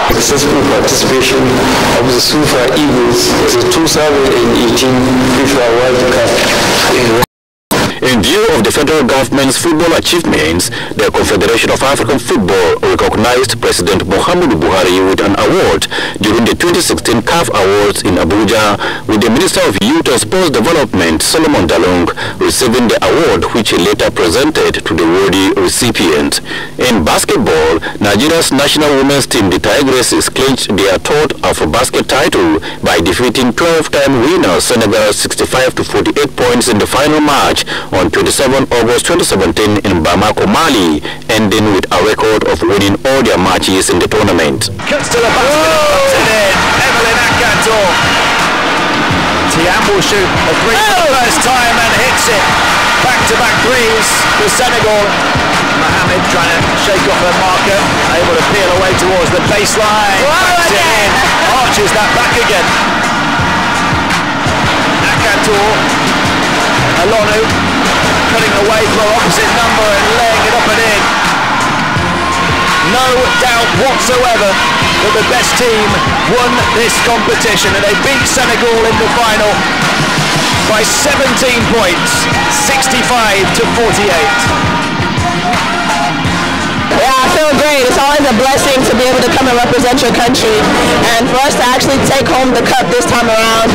Successful participation of the Super Eagles in the 2018 FIFA World Cup. In view of the federal government's football achievements, the Confederation of African Football recognized President Muhammadu Buhari with an award during the 2016 CAF Awards in Abuja, with the Minister of Youth and Sports Development, Solomon Dalung, receiving the award, which he later presented to the worthy recipient. In basketball, Nigeria's national women's team, the Tigresses, clinched their third Afro-Basket title by defeating 12-time winner Senegal 65-48 points in the final match on 27 August 2017 in Bamako, Mali, ending with a record of winning all their matches in the tournament. Cuts to the basket and puts it in. Evelyn Akanto. Tiam will shoot a three for the first time and hits it. Back-to-back threes for Senegal. Mohamed trying to shake off her marker, able to peel away towards the baseline. Puts it in. Arches that back again. Akanto. Alonu cutting away from opposite number and laying it up and in. No doubt whatsoever that the best team won this competition, and they beat Senegal in the final by 17 points, 65-48. Yeah, I feel great. It's always a blessing to be able to come and represent your country, and for us to actually take home the cup this time around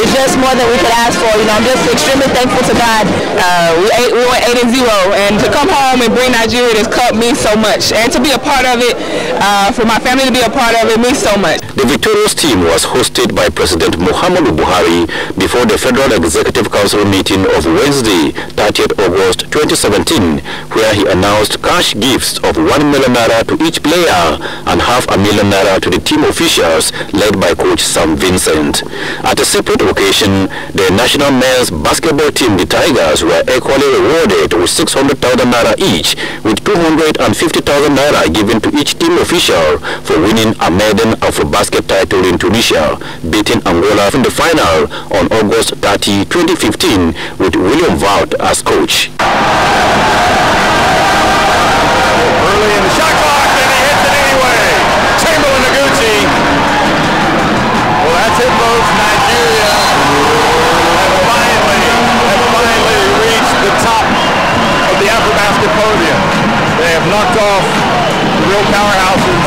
is just more than we could ask for. You know, I'm just extremely thankful to God. We went 8-0, and to come home and bring Nigeria this cup means so much, and to be a part of it, for my family to be a part of it, means so much. The victorious team was hosted by President Muhammadu Buhari before the Federal Executive Council meeting of Wednesday, 30th August 2017, where he announced cash gifts of 1 million naira to each player and $500,000 naira to the team officials led by coach Sam Vincent. At a separate occasion, the national men's basketball team, the Tigers, were equally rewarded with 600,000 naira each, with 250,000 naira given to each team official for winning a maiden Afro-Basket title in Tunisia, beating Angola in the final on August 30, 2015, with William Vout as coach. Early in the shot clock, and he hits it anyway. Chamberlain Noguchi. Well, that's it, folks. Nigeria have finally reached the top of the Afro-Basket podium. They have knocked off the real powerhouses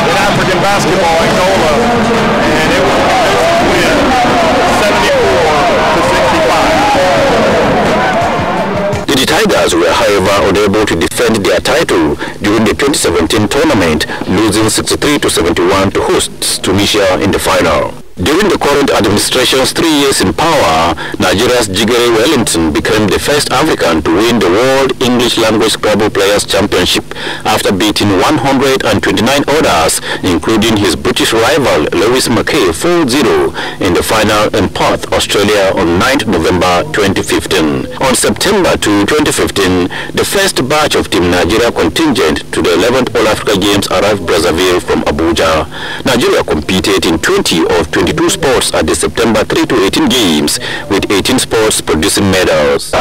in African basketball, Angola, and it was a win, 74-65. The Tigers were, however, unable to defend their title during the 2017 tournament, losing 63-71 to hosts Tunisia in the final. During the current administration's 3 years in power, Nigeria's Jigere Wellington became the first African to win the World English Language Scrabble Players Championship after beating 129 others, including his British rival Lewis Mackay 4-0 in the final in Perth, Australia on 9th November 2015. On September 2, 2015, the first batch of Team Nigeria contingent to the 11th All-Africa Games arrived Brazzaville from Abuja. Nigeria competed in 20 of 22 sports at the September 3-18 Games, with 18 sports producing medals.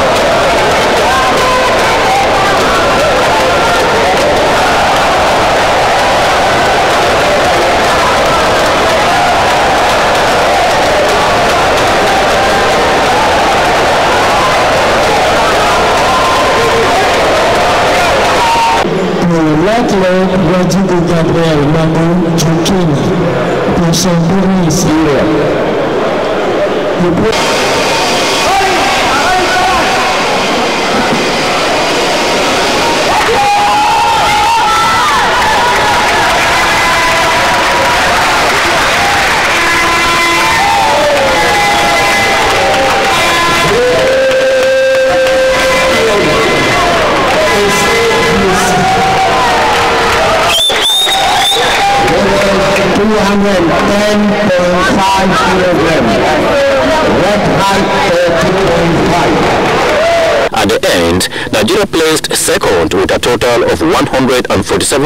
At the end, Nigeria placed second with a total of 147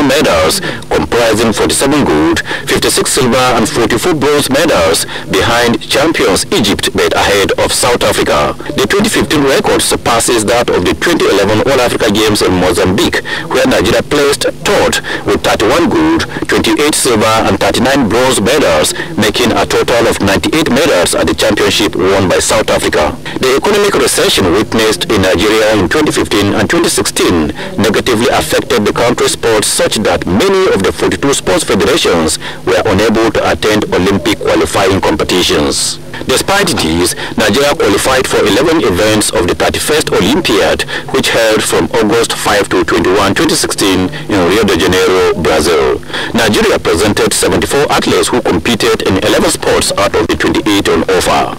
medals, comprising 47 gold, 56 silver and 44 bronze medals, behind champions Egypt but ahead of South Africa. The 2015 record surpasses that of the 2011 All-Africa Games in Mozambique, where Nigeria placed third with 31 gold, 28 silver and 39 bronze medals, making a total of 98 medals at the championship won by South Africa. The economic recession witnessed in Nigeria in 2015 and 2016 negatively affected the country's sports, such that many of the 42 sports federations were unable to attend Olympic qualifying competitions. Despite this, Nigeria qualified for 11 events of the 31st Olympiad, which held from August 5 to 21, 2016 in Rio de Janeiro, Brazil. Nigeria presented 74 athletes who competed in 11 sports out of the 28 on offer.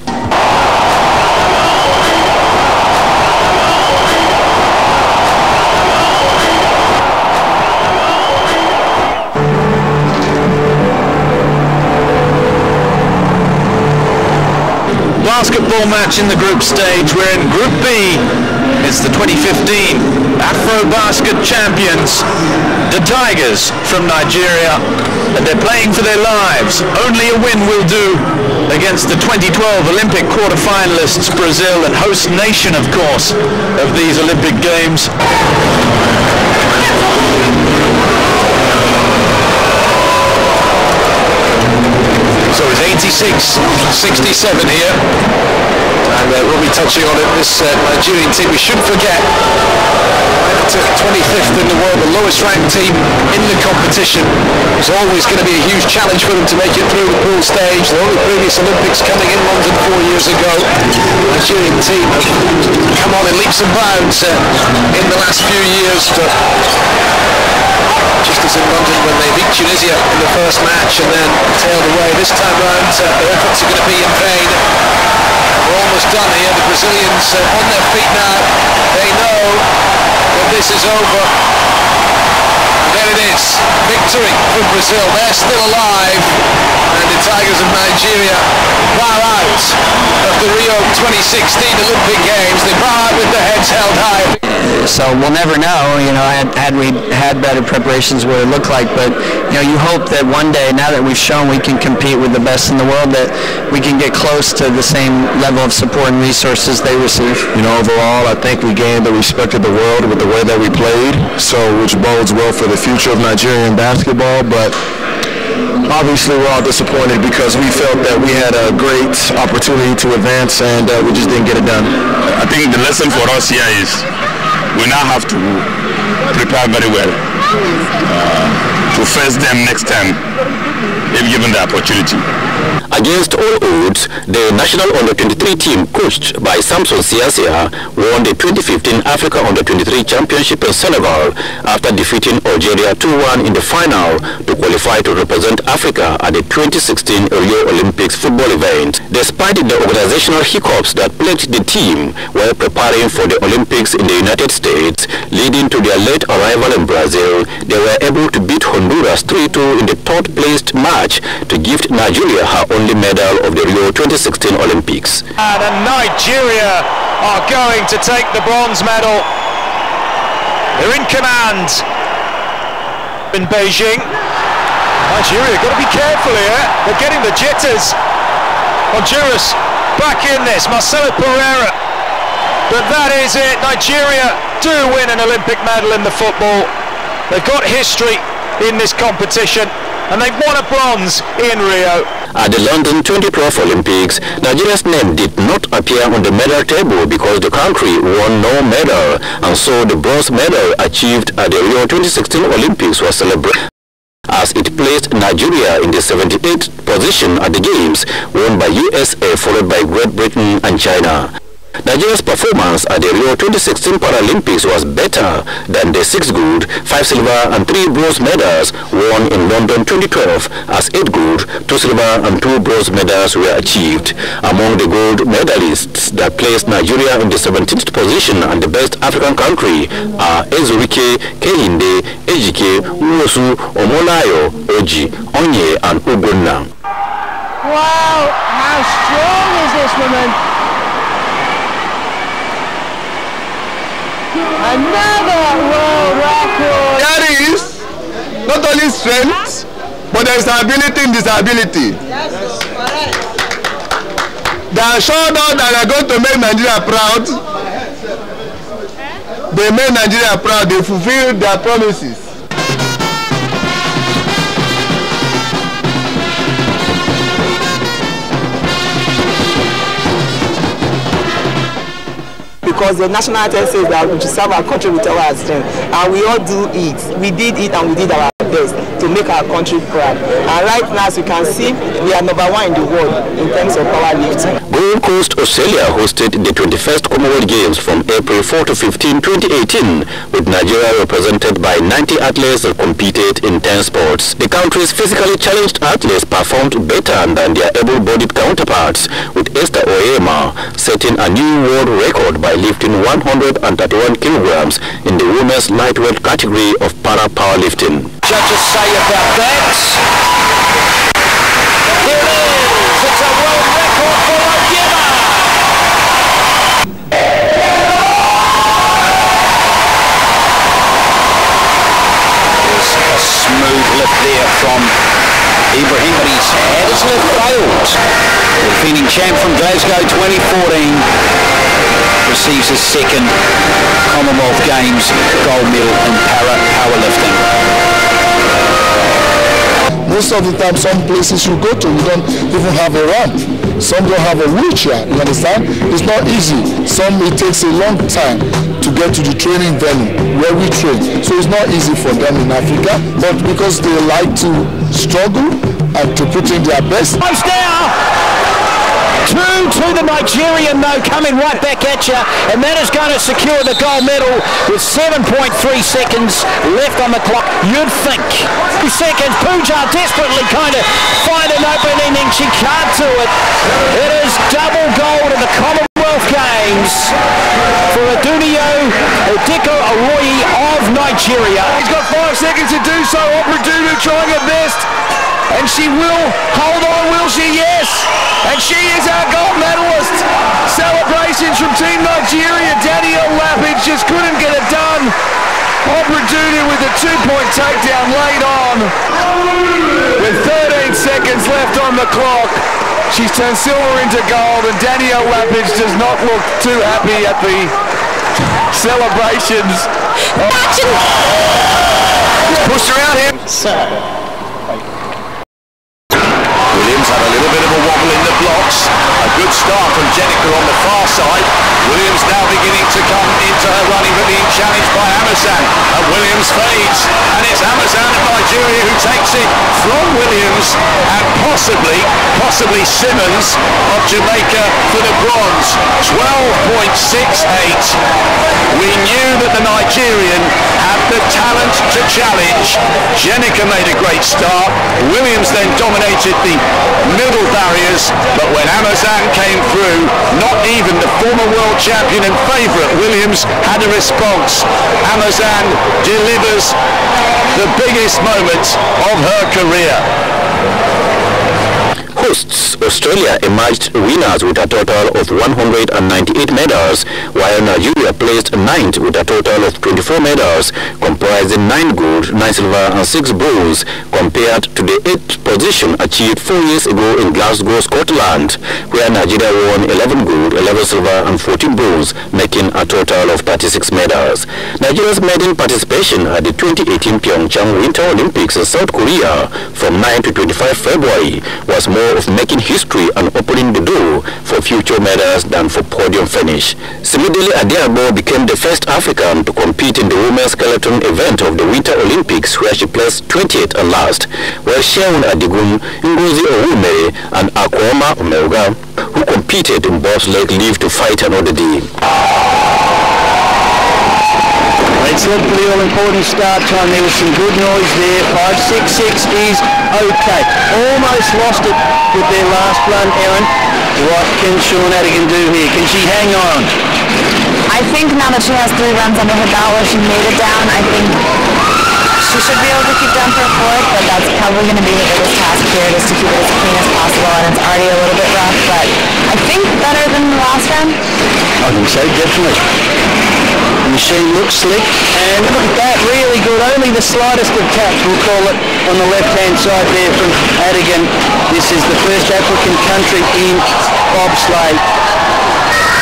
Basketball match in the group stage. We're in Group B. It's the 2015 Afro-Basket champions, the Tigers from Nigeria, and they're playing for their lives. Only a win will do against the 2012 Olympic quarter-finalists, Brazil, and host nation, of course, of these Olympic Games. So it's 86-67 here, and we'll be touching on it, this Nigerian team. We shouldn't forget, to 25th in the world, the lowest ranked team in the competition. It's always going to be a huge challenge for them to make it through the pool stage. The only previous Olympics coming in London 4 years ago. The Nigerian team have come on in leaps and bounds in the last few years. Just as in London when they beat Tunisia in the first match and then tailed away. This time round, their efforts are going to be in vain. We're almost done here. The Brazilians on their feet now. They know that this is over. And there it is. Victory for Brazil. They're still alive. And the Tigers of Nigeria bow out of the Rio 2016 Olympic Games. They bow out with their heads held high. So we'll never know, had we had better preparations what it looked like, but you hope that one day, now that we've shown we can compete with the best in the world, that we can get close to the same level of support and resources they receive. Overall, I think we gained the respect of the world with the way that we played, which bodes well for the future of Nigerian basketball, but obviously we're all disappointed because we felt that we had a great opportunity to advance and we just didn't get it done. I think the lesson for us here is we now have to prepare very well to face them next time if given the opportunity. Against all odds, the national under-23 team, coached by Samson Siasia, won the 2015 Africa Under-23 Championship in Senegal after defeating Algeria 2-1 in the final to qualify to represent Africa at the 2016 Rio Olympics football event. Despite the organizational hiccups that plagued the team while preparing for the Olympics in the United States, leading to their late arrival in Brazil, they were able to beat Honduras 3-2 in the third-placed match to gift Nigeria her only medal of the Rio 2016 Olympics. And Nigeria are going to take the bronze medal. They're in command in Beijing. Nigeria got to be careful here. They're getting the jitters. Honduras back in this. Marcelo Pereira. But that is it. Nigeria do win an Olympic medal in the football. They've got history in this competition, and they've won a bronze in Rio. At the London 2012 Olympics, Nigeria's name did not appear on the medal table because the country won no medal, and so the bronze medal achieved at the Rio 2016 Olympics was celebrated as it placed Nigeria in the 78th position at the Games, won by USA followed by Great Britain and China. Nigeria's performance at the Rio 2016 Paralympics was better than the 6 gold, 5 silver and 3 bronze medals won in London 2012, as 8 gold, 2 silver and 2 bronze medals were achieved. Among the gold medalists that placed Nigeria in the 17th position and the best African country are Ezurike, Kehinde, Ejike, Nwosu, Omolayo, Oji, Onye and Ugonna. Wow, how strong is this woman? Another world record. There is not only strength, but there is ability in disability. Yes, correct. They are sure now that they are going to make Nigeria proud. They made Nigeria proud. They fulfilled their promises. Because the national anthem says that we should serve our country with our strength, and we all do it. We did it, and we did our best to make our country proud. And right now, as you can see, we are #1 in the world in terms of powerlifting. Gold Coast, Australia hosted the 21st Commonwealth Games from April 4 to 15, 2018, with Nigeria represented by 90 athletes that competed in 10 sports. The country's physically challenged athletes performed better than their able-bodied counterparts, with Esther Oyema setting a new world record by lifting 131 kilograms in the women's lightweight category of para-powerlifting. Judges say about that. Here it is. It's a world record for Oyema. There's a smooth lift there from Ibrahim, but his head lift failed. The defending champ from Glasgow 2014 receives his second Commonwealth Games gold medal in powerlifting. Most of the time, some places you go to, you don't even have a ramp. Some don't have a wheelchair, you understand? It's not easy. Some, it takes a long time to get to the training venue where we train. So it's not easy for them in Africa, but because they like to struggle and to put in their best. Close now! Two to the Nigerian though, coming right back at you, and that is going to secure the gold medal with 7.3 seconds left on the clock. You'd think 2 seconds. Pooja desperately kind of find an opening, and she can't do it. It is double gold in the Commonwealth Games for Adunio Odeko Arroyi of Nigeria. He's got 5 seconds to do so. Obradudu trying her best. And she will hold on, will she? Yes! And she is our gold medalist. Celebrations from Team Nigeria. Danielle Lapidge just couldn't get it done. Obradudu with a 2-point takedown late on. With 13 seconds left on the clock, she's turned silver into gold, and Danielle Lapidge does not look too happy at the celebrations. Pushed around him. Williams had a little bit of a wobble in the blocks. A good start from Jenica on the far side. Williams now beginning to come into her running, but being challenged by Amazan. And Williams fades, and it's Amazan of Nigeria who takes it from Williams, and possibly Simmons of Jamaica for the bronze. 12.68. We knew that the Nigerian had the talent to challenge. Jenica made a great start. Williams then dominated the middle barriers, but when Amazan came through, not even the former world champion and favourite Williams had a response. Amazan delivers the biggest moment of her career. Hosts Australia emerged winners with a total of 198 medals, while Nigeria placed 9th with a total of 24 medals, comprising 9 gold, 9 silver and 6 bronze, compared to the 8th position achieved 4 years ago in Glasgow, Scotland, where Nigeria won 11 gold, 11 silver and 14 bronze, making a total of 36 medals. Nigeria's maiden participation at the 2018 Pyeongchang Winter Olympics in South Korea from 9 to 25 February was more of making history and opening the door for future medals than for podium finish. Simidele Adiabo became the first African to compete in the women's skeleton event of the Winter Olympics, where she placed 28th and last, while Sheun Adigun, Ngozi Owumere and Akwoma Omeoga, who competed in bobsleigh, lived to fight another day. It's a pretty all-important start time. There was some good noise there. 5.66 is okay. Almost lost it with their last run, Erin. What can Sean Adigan do here? Can she hang on? I think now that she has 3 runs under her belt where she made it down, I think she should be able to keep down for a 4th, but that's probably going to be the biggest task here, is to keep it as clean as possible, and it's already a little bit rough, but I think better than the last run. I think so, definitely. The machine looks slick, and look at that, really good. Only the slightest of taps, we'll call it, on the left-hand side there from Adigan. This is the first African country in bobsleigh.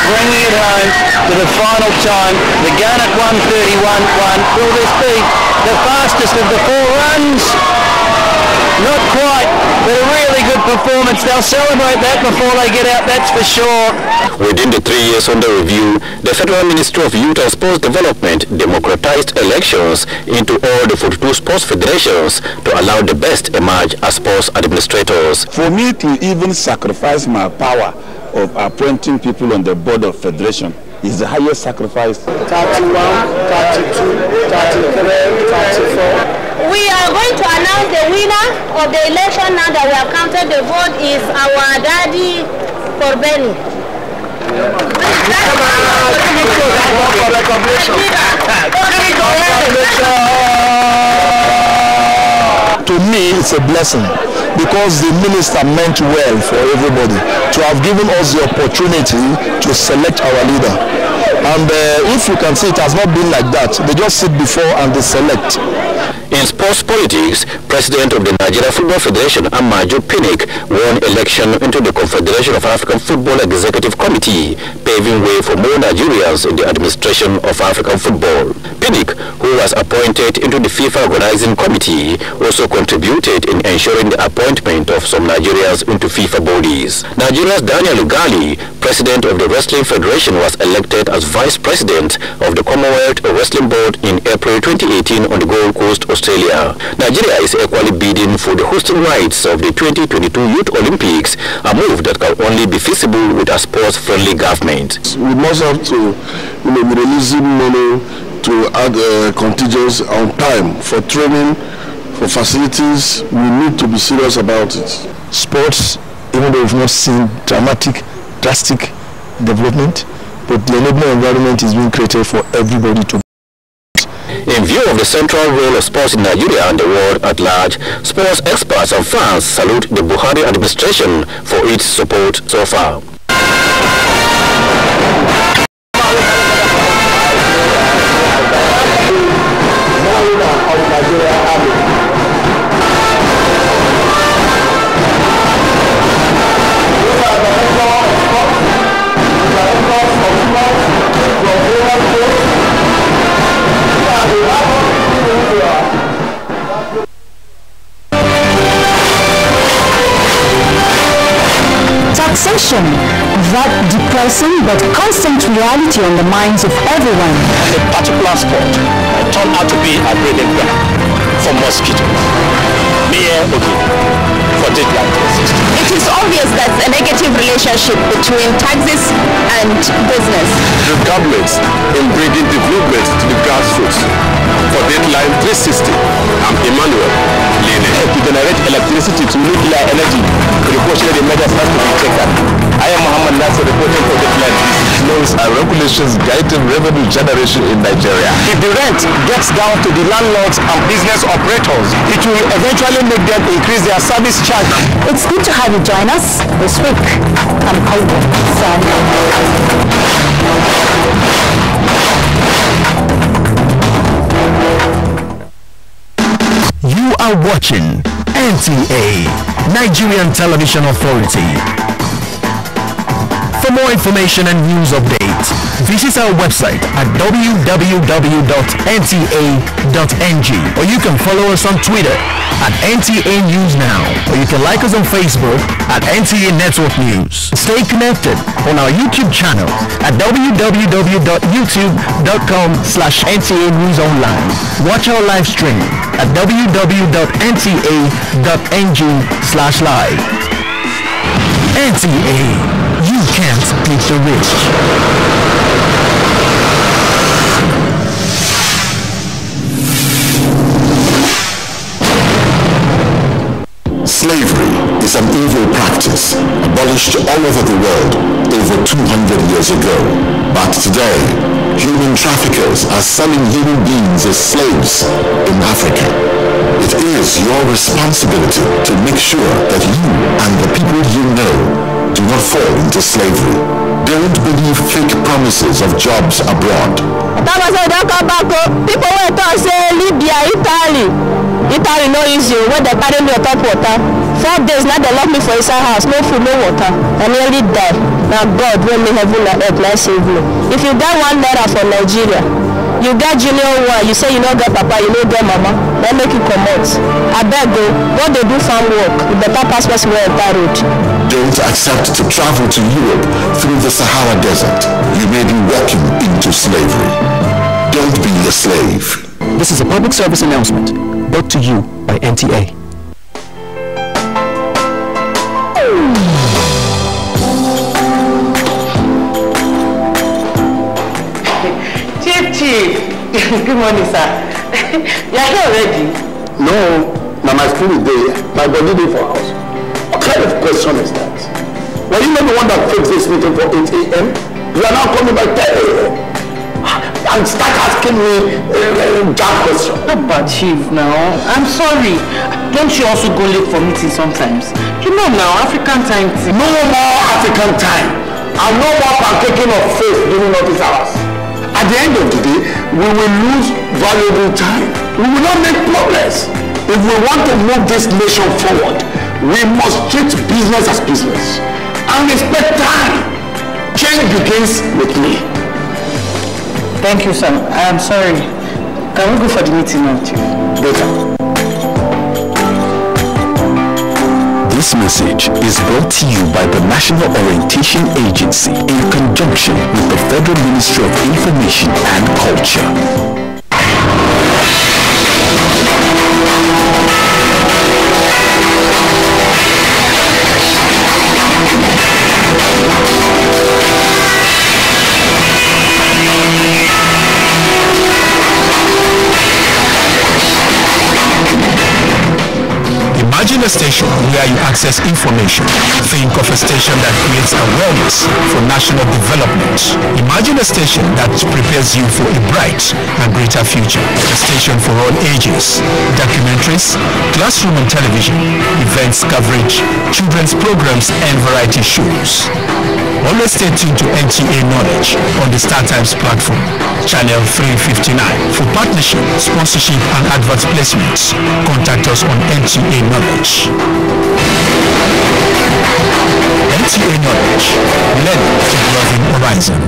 Bringing it home to the final time. The gun at 1:31.1. Will this be the fastest of the 4 runs? Not quite, but a really good performance. They'll celebrate that before they get out, that's for sure. Within the 3 years under review, the Federal Ministry of Youth and Sports Development democratized elections into all the 42 sports federations to allow the best emerge as sports administrators. For me to even sacrifice my power of appointing people on the board of federation is the highest sacrifice. 31, 32, 33, 34. We are going to announce the winner of the election now that we have counted the vote is our daddy Corbeni. To me, it's a blessing because the minister meant well for everybody to have given us the opportunity to select our leader. And if you can see, it has not been like that. They just sit before and they select. In sports politics, President of the Nigeria Football Federation, Amaju Pinnick, won election into the Confederation of African Football Executive Committee, paving way for more Nigerians in the administration of African football. Pinnick, who was appointed into the FIFA Organizing Committee, also contributed in ensuring the appointment of some Nigerians into FIFA bodies. Nigeria's Daniel Ugali, President of the Wrestling Federation, was elected as Vice President of the Commonwealth Wrestling Board in April 2018 on the Gold Coast, Australia. Nigeria is equally bidding for the hosting rights of the 2022 Youth Olympics, a move that can only be feasible with a sports-friendly government. We must have to be releasing money to add contingents on time for training, for facilities. We need to be serious about it. Sports, even though we've not seen drastic development, but the enabling environment is being created for everybody to. In view of the central role of sports in Nigeria and the world at large, sports experts and fans salute the Buhari administration for its support so far. Taxation, that depressing but constant reality on the minds of everyone. A particular sport turned out to be a breeding ground for mosquitoes. For it is obvious there's a negative relationship between taxes and business. The government in bringing development to the grassroots. For Deadline 360, I'm Emmanuel Lene. To generate electricity to nuclear energy, precautionary measures have to be taken. I am Muhammad Nasser reporting for Deadline 360. Laws and regulations guiding revenue generation in Nigeria. If the rent gets down to the landlords and business operators, it will eventually make them increase their service charge. It's good to have you join us this week. I'm Colby. You are watching NTA, Nigerian Television Authority. For more information and news updates, visit our website at www.nta.ng, or you can follow us on Twitter at NTA News Now, or you can like us on Facebook at NTA Network News. Stay connected on our YouTube channel at www.youtube.com/NTA News Online. Watch our live stream at www.nta.ng/live. NTA, you can't beat the rich. Slavery is an evil practice abolished all over the world over 200 years ago. But today, human traffickers are selling human beings as slaves in Africa. It is your responsibility to make sure that you and the people you know do not fall into slavery. Don't believe fake promises of jobs abroad. People will talk say Libya, Italy no easy when they carry me on top water. 4 days now they lock me for inside house, no food, no water. I nearly die. Now God when me heaven and earth, now save me. If you get $1 from Nigeria, you get junior one, you say you don't get papa, you don't get mama, then make you come out. I beg go, what they do farm work, you better pass where enter road. Don't accept to travel to Europe through the Sahara Desert. You may be walking into slavery. Don't be a slave. This is a public service announcement brought to you by NTA. Chief, good morning, sir. You are here already? No, now my school is there. My body day for house. What kind of question is that? Were you not the one that fixed this meeting for 8 a.m.? You are now coming by 10 a.m. and start asking me that question. No, but Chief, now, I'm sorry. Don't you also go late for meetings sometimes? You know now, African time. No more African time. And no more partaking of faith during office hours. At the end of the day, we will lose valuable time. We will not make progress. If we want to move this nation forward, we must treat business as business and respect time. Change begins with me. Thank you, sir. I am sorry. Can we go for the meeting now, Chief? Better. This message is brought to you by the National Orientation Agency in conjunction with the Federal Ministry of Information and Culture. Imagine a station where you access information. Think of a station that creates awareness for national development. Imagine a station that prepares you for a bright and greater future. A station for all ages. Documentaries, classroom and television, events coverage, children's programs and variety shows. Always stay tuned to NTA Knowledge on the StarTimes platform, channel 359. For partnership, sponsorship and advert placements, contact us on NTA Knowledge. NTA Knowledge, learning to broaden horizon.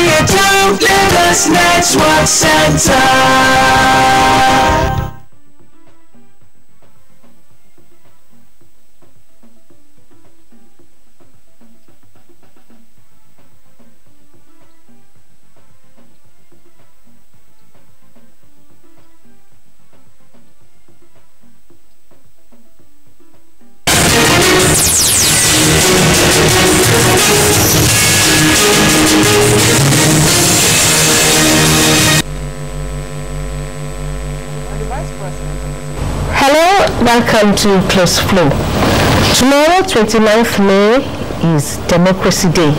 NTA2Lagos Network Center. Welcome to Close Flow. Tomorrow, 29th May, is Democracy Day,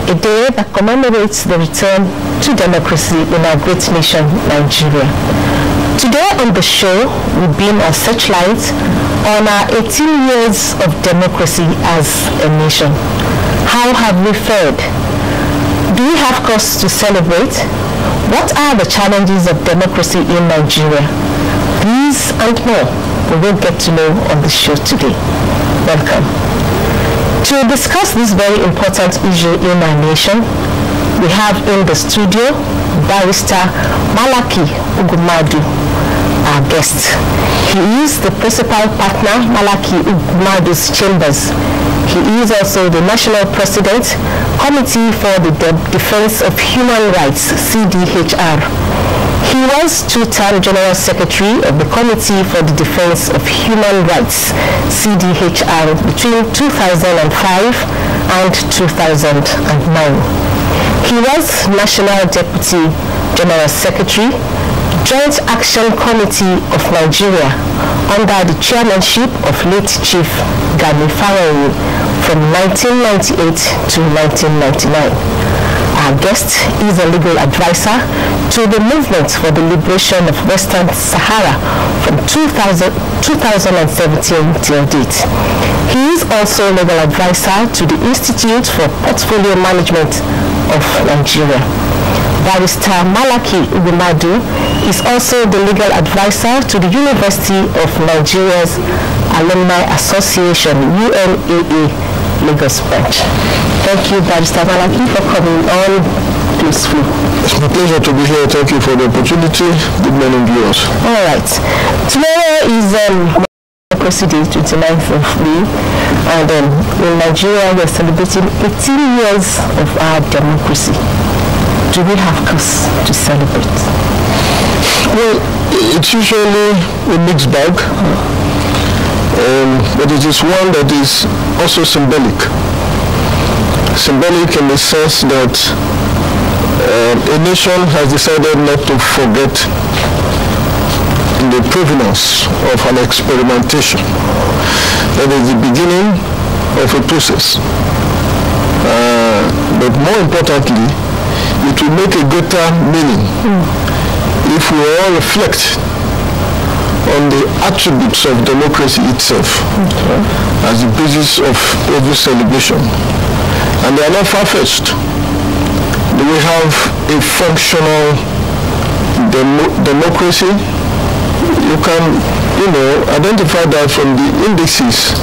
a day that commemorates the return to democracy in our great nation, Nigeria. Today on the show, we beam our searchlight on our 18 years of democracy as a nation. How have we fared? Do we have cause to celebrate? What are the challenges of democracy in Nigeria? These and more we will get to know on the show today. Welcome. To discuss this very important issue in our nation, we have in the studio Barrister Malaki Ugumadu, our guest. He is the principal partner, Malaki Ugumadu's Chambers. He is also the National President, Committee for the Defense of Human Rights, CDHR. He was two-term General Secretary of the Committee for the Defense of Human Rights, CDHR, between 2005 and 2009. He was National Deputy General Secretary, Joint Action Committee of Nigeria, under the chairmanship of late Chief Gani Fawehinmi from 1998 to 1999. Our guest is a legal advisor to the Movement for the Liberation of Western Sahara from 2017 till date. He is also a legal advisor to the Institute for Portfolio Management of Nigeria. Barrister Malaki Ugumadu is also the legal advisor to the University of Nigeria's Alumni Association, UNAA, Lagos branch. Thank you, Barrister Malaki, for coming on Close Flow. It's my pleasure to be here. Thank you for the opportunity. Good morning, viewers. All right. Tomorrow is Democracy Day, 29th of May, and in Nigeria we're celebrating 18 years of our democracy. Do we have cause to celebrate? Well, it's usually a mixed bag. But it is one that is also symbolic. Symbolic in the sense that a nation has decided not to forget the provenance of an experimentation. That is the beginning of a process. But more importantly, it will make a greater meaning if we all reflect on the attributes of democracy itself as the basis of every celebration. And they are not far-fetched. We have a functional democracy. You can, identify that from the indices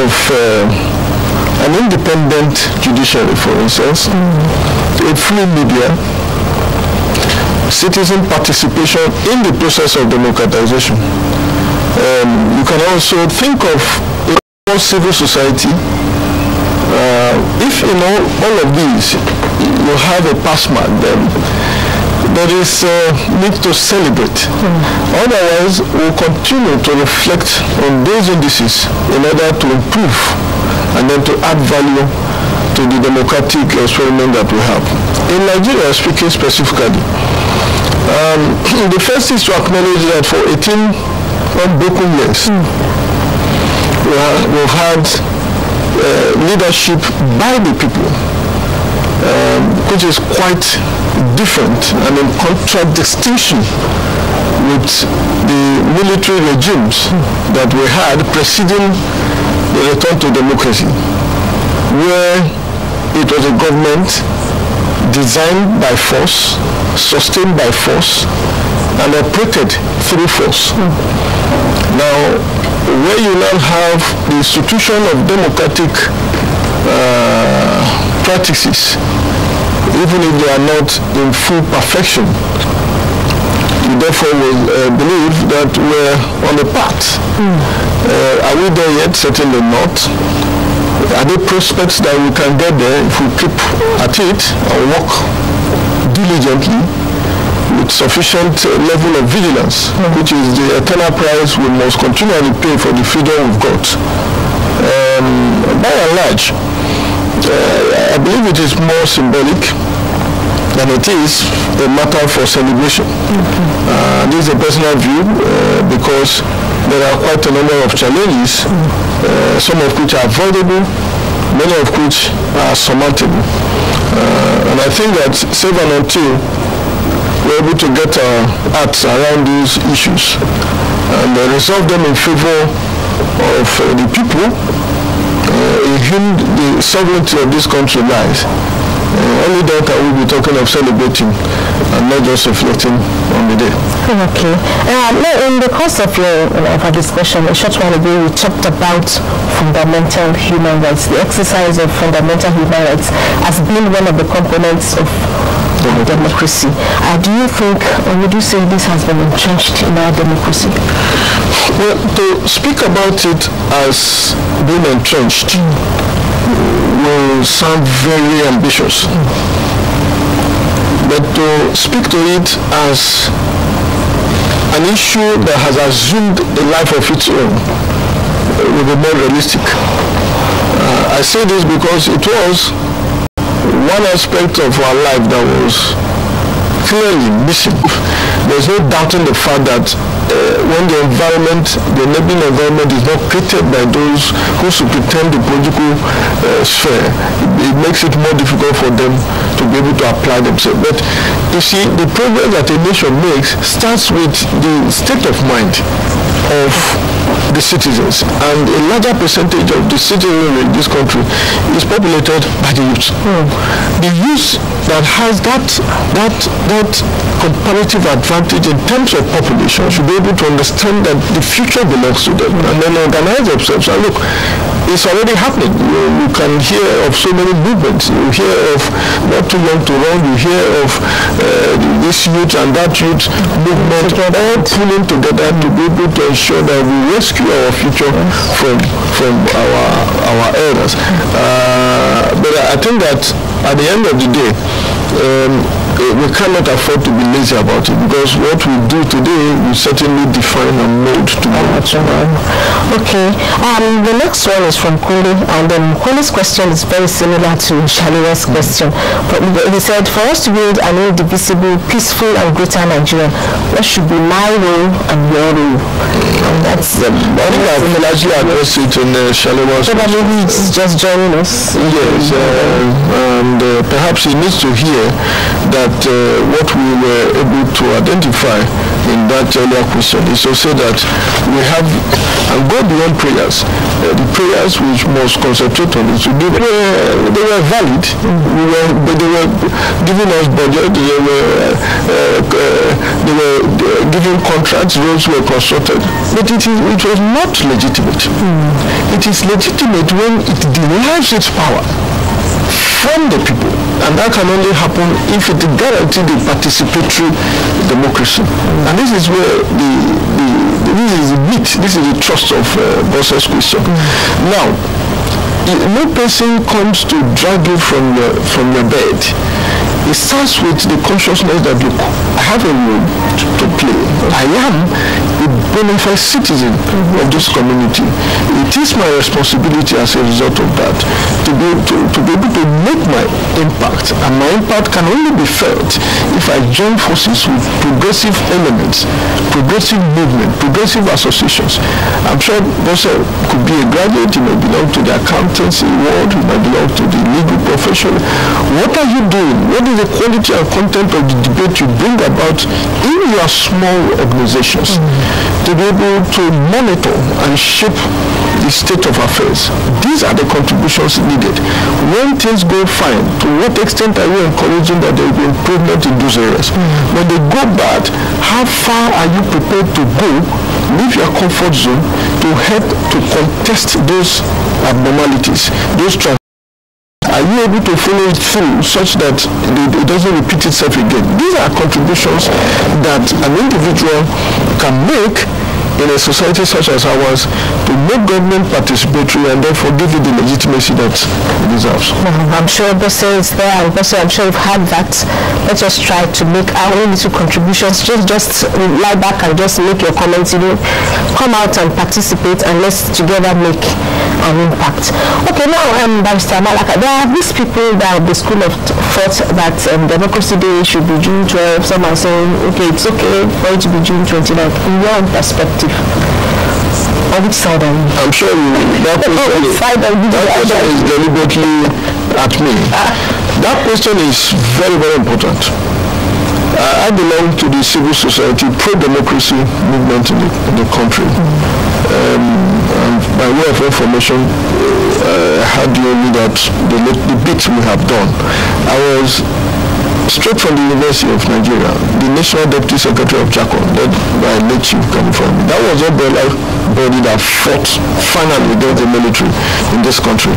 of an independent judiciary, for instance, a free media, citizen participation in the process of democratization. You can also think of a civil society. If all of these, you have a pass mark, then there is need to celebrate. Otherwise, we'll continue to reflect on those indices in order to improve and then to add value to the democratic experiment that we have. In Nigeria, speaking specifically, the first is to acknowledge that for 18 unbroken years, we've had leadership by the people, which is quite different and in contradistinction with the military regimes that we had preceding the return to democracy, where it was a government designed by force, sustained by force, and operated through force. Now, where you now have the institution of democratic practices, even if they are not in full perfection, you therefore will believe that we're on the path. Are we there yet? Certainly not. Are there prospects that we can get there if we keep at it and work diligently with sufficient level of vigilance, which is the eternal price we must continually pay for the freedom we've got. By and large, I believe it is more symbolic than it is a matter for celebration. This is a personal view because there are quite a number of challenges, some of which are avoidable, many of which are surmountable. And I think that save and until we're able to get our acts around these issues and resolve them in favor of the people in whom the sovereignty of this country lies, only then can we be talking of celebrating and not just reflecting on the day. Okay. Now, in the course of our discussion, a short while ago, we talked about fundamental human rights. The exercise of fundamental human rights has been one of the components of democracy. Do you think, or would you say this has been entrenched in our democracy? Well, to speak about it as being entrenched will sound very ambitious. But to speak to it as an issue that has assumed a life of its own will be more realistic. I say this because it was one aspect of our life that was clearly missing. There's no doubting the fact that when the environment, the enabling environment is not created by those who superintend the political sphere, it makes it more difficult for them to be able to apply themselves. But you see, the progress that a nation makes starts with the state of mind of the citizens, and a larger percentage of the citizens in this country is populated by the youth. The youth that has that comparative advantage in terms of population should be able to understand that the future belongs to them and then organize themselves. And look, it's already happening. You can hear of so many movements. You hear of Not Too Young to Run. You hear of this youth and that youth movement all pulling together to be able to ensure that we rescue our future from our elders. But I think that at the end of the day, we cannot afford to be lazy about it, because what we do today will certainly define and mold tomorrow. Okay. The next one is from Kuli, and Kuli's question is very similar to Shaliwa's question. But he said, for us to build an indivisible, peaceful, and greater Nigeria, what should be my role and your role? And that's I think I've largely addressed it in Shaliwa's question. Probably he's just joining us. Yes, and perhaps he needs to hear that what we were able to identify in that earlier question is to say that we have, and go beyond prayers, the prayers which must concentrate on it, they were valid, but they were giving us budget, they were giving contracts, roads were constructed, but it was not legitimate. It is legitimate when it derives its power from the people, and that can only happen if it guarantees the participatory democracy. And this is where this is the meat, this is the thrust of Boss's question. Now, no person comes to drag you from your bed. It starts with the consciousness that, look, I have a role to play. I am a bona fide citizen of this community. It is my responsibility as a result of that to be able to make my impact, and my impact can only be felt if I join forces with progressive elements, progressive movement, progressive associations. I'm sure Bossa could be a graduate, he may belong to the accountancy world, he might belong to the legal profession. What are you doing? What is the quality and content of the debate you bring about in your small organizations to be able to monitor and shape the state of affairs? These are the contributions needed. When things go fine, to what extent are you encouraging that there will be improvement in those areas? When they go bad, how far are you prepared to go, leave your comfort zone, to help to contest those abnormalities, those are you able to follow it through such that it doesn't repeat itself again? These are contributions that an individual can make in a society such as ours to make government participatory and therefore give it the legitimacy that it deserves. I'm sure Bosse is there, and Bosse, I'm sure you've had that. Let's just try to make our own little contributions. Just lie back and just make your comments, come out and participate, and let's together make an impact. Okay, now Barrister Malaka, there are these people that the school of thought that Democracy Day should be June 12. Some are saying, okay, it's okay for it to be June 29. In your own perspective, on which side are you? I'm sure that question is deliberately at me. That question is very, very important. I belong to the civil society pro-democracy movement in the country. And by way of information, I had only that the bit we have done. I was straight from the University of Nigeria, the National Deputy Secretary of JACO, led by late Chief coming from. That was a body that fought finally against the military in this country.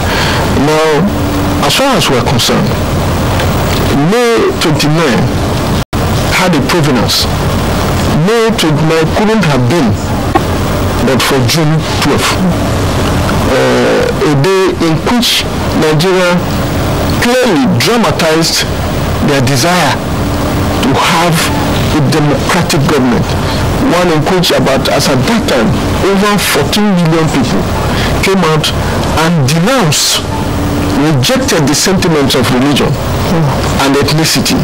Now, as far as we're concerned, May 29 had a provenance. May 29 couldn't have been but for June 12th. A day in which Nigeria clearly dramatized their desire to have a democratic government, one in which as at that time, over 14 million people came out and rejected the sentiments of religion and ethnicity,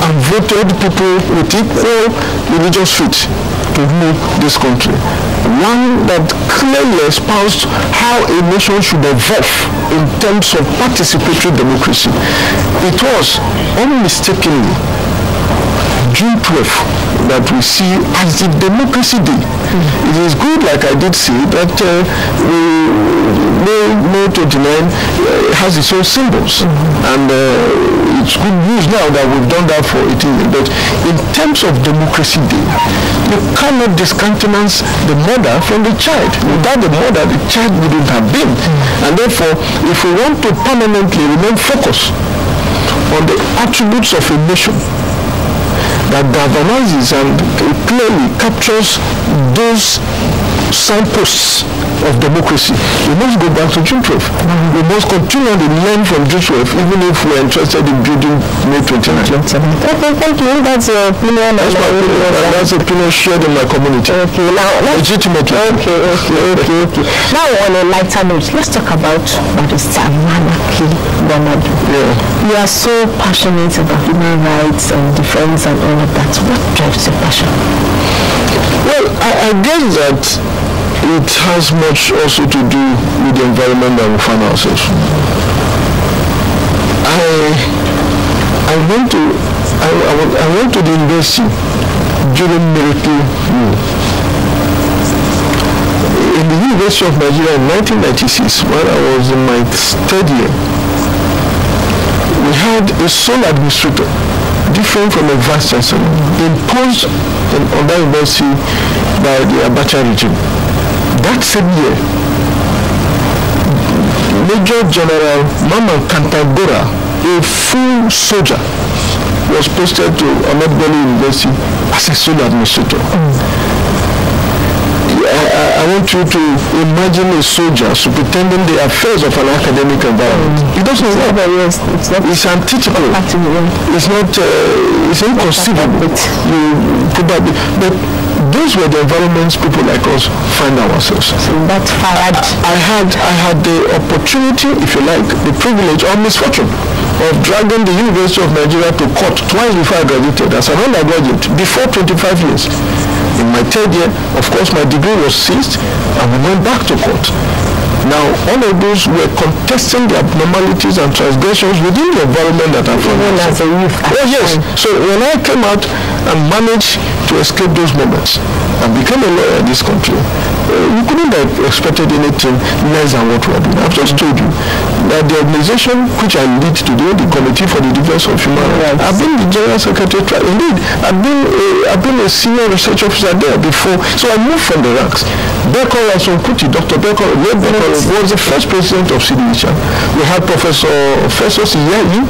and voted people with equal religious faith to rule this country. One that clearly espoused how a nation should evolve in terms of participatory democracy. It was unmistakably June 12th that we see as the Democracy Day. It is good, like I did say, that May 29 has its own symbols, and it's good news now that we've done that for 18 years. But in terms of Democracy Day, you cannot discountenance the mother from the child. Without the mother, the child wouldn't have been. And therefore, if we want to permanently remain focused on the attributes of a nation that galvanizes and clearly captures those signposts of democracy, we must go back to June 12th. We must continue to learn from June 12th, even if we are interested in building May 29th. Okay, thank you. That's your opinion. That's the opinion shared in my community. Okay, now legitimately. Okay. Now, on a lighter note, let's talk about Barrister Malaki Bonadu. You are so passionate about human rights and defense and all of that. What drives your passion? Well, I guess that it has much also to do with the environment that we find ourselves. I went to the university during Miracle Rule. In the University of Nigeria in 1996, when I was in my third year, we had a sole administrator, different from a vice chancellor, imposed on that university by the Abacha regime. That same year, Major General Mama Kantagora, a full soldier, was posted to Ahmed Bello University as a sole administrator. I want you to imagine a soldier superintending the affairs of an academic environment. It doesn't work. It's antithetical. It's not. It's inconceivable. But those were the environments people like us find ourselves. So that's hard. I had the opportunity, if you like, the privilege or misfortune of dragging the University of Nigeria to court twice before I graduated as an undergraduate, before 25 years. In my third year, of course, my degree was seized and we went back to court. Now, all of those were contesting the abnormalities and transgressions within the environment that I found myself. Oh yes. So when I came out and managed to escape those moments and became a lawyer in this country, you couldn't have expected anything less than what we are doing. I've just told you that the organization which I lead today, the Committee for the Defense of Human Rights, I've been the General Secretary. Indeed, I've been a senior research officer there before. So I moved from the ranks. Dr. Bekor was the first president of CDHR. We had Professor Festus Iyayi,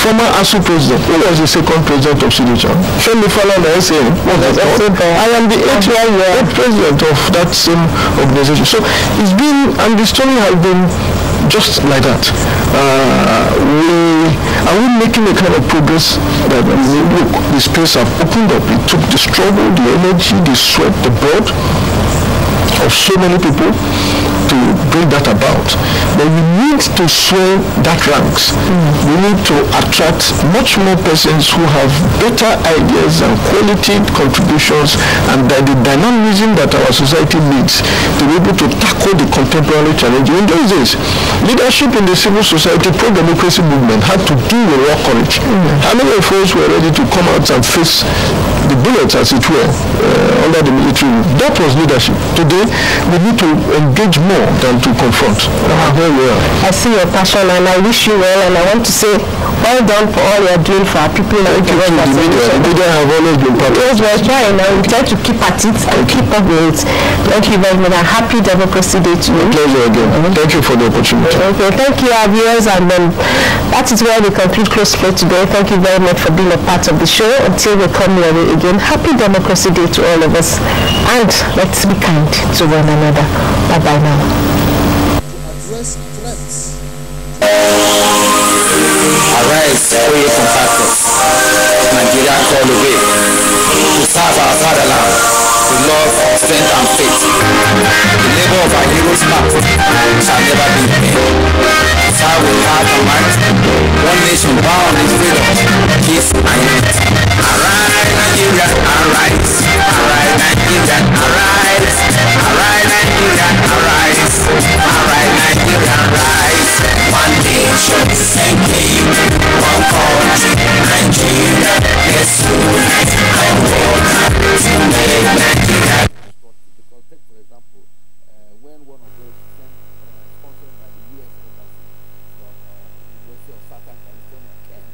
former ASU president, who was the second president of CDHR. Femi Falana SA. I am the 8th president of that same organization. So it's been, and the story has been just like that. Are we making a kind of progress that look, the space have opened up? It took the struggle, the energy, the sweat, the blood of so many people to bring that about. But we need to swell that ranks. We need to attract much more persons who have better ideas and quality contributions, and that the dynamism that our society needs to be able to tackle the contemporary challenges. In those days, leadership in the civil society pro-democracy movement had to do with raw courage. How many of us were ready to come out and face the bullets, as it were, under the military? That was leadership. Today, we need to engage more than to confront. Very well. I see your passion and I wish you well, and I want to say well done for all you're doing for our people. Thank you. The media have always been part of it. Yes, we're trying and we try to keep at it and keep up with it. Thank you very much. A happy Democracy Day to you. Pleasure again. Thank you for the opportunity. Okay, thank you, our viewers, and that is where we conclude Close Play today. Thank you very much for being a part of the show. Until we come your way again, happy Democracy Day to all of us, and let's be kind to one another. Bye-bye now. Address threats. Arise, O ye compactors, Nigeria call away, to serve our fatherland, to love, strength and faith. The labor of our heroes past shall never be in vain. Serve with heart and mind, one nation bound in freedom, peace and unity. Arise, Nigeria, arise. Arise, Nigeria, arise. Arise, Nigeria, arise. Arise, Nigeria, arise. One nation, same name, one country, Nigeria. Let's unite and work to make Nigeria. Because take for example, when one of those sponsored by the U.S. Embassy from University of Southern California came,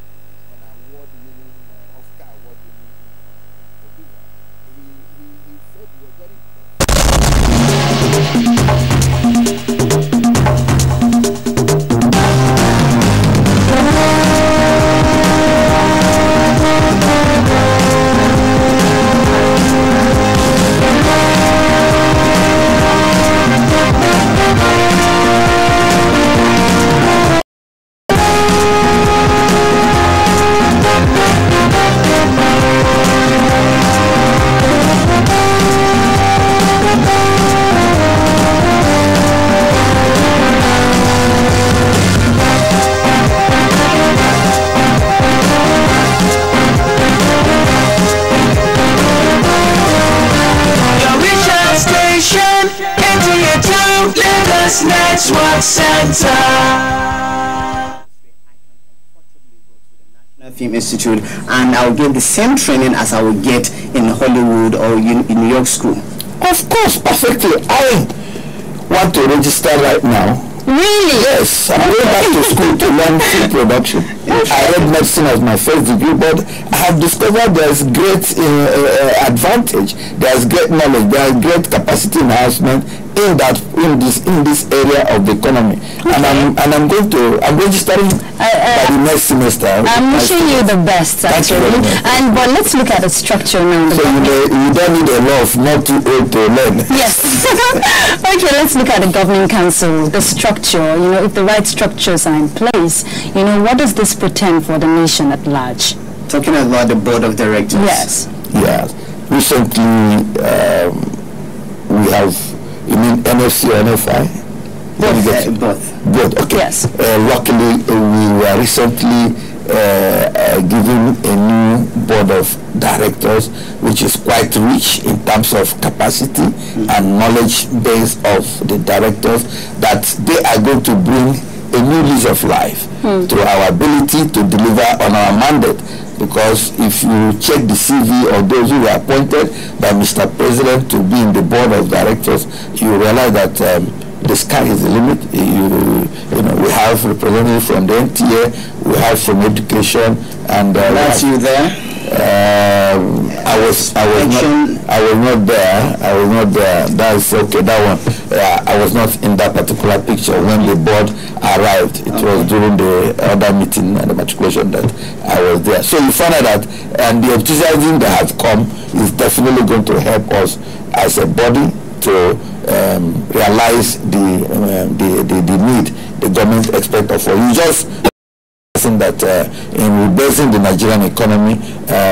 an award-winning Oscar award-winning producer, he said we were very NTA2Lagos Network Center. Film Institute, and I'll get the same training as I would get in Hollywood or in New York School. Of course, perfectly. I want to register right now. Really? Yes, I'm going back to school to learn film production. I read medicine as my first degree, but I have discovered there's great advantage, there's great knowledge, there's great capacity enhancement in this area of the economy. Okay. And I'm registering by the next semester. I'm wishing you the best, actually. But let's look at the structure now. So you don't need a lot of not too old to learn. Yes. Okay, let's look at the governing council, the structure. You know, if the right structures are in place, you know, what does this portend for the nation at large? Talking about the board of directors. Yes. Yes. Recently, we have. You mean NFC or NFI? Both. Okay. Yes. Luckily, we were recently given a new board of directors, which is quite rich in terms of capacity and knowledge base of the directors, that they are going to bring a new lease of life to our ability to deliver on our mandate. Because if you check the CV of those who were appointed by Mr. President to be in the board of directors, you realize that the sky is the limit. You know, we have representatives from the NTA, we have from education, and that's you there. I was not there. That's okay. That one. I was not in that particular picture when the board arrived. It was during the other meeting and the matriculation that I was there. So you find out that, and the enthusiasm that have come is definitely going to help us as a body to realize the need the government expects of us. You just that in rebuilding the Nigerian economy,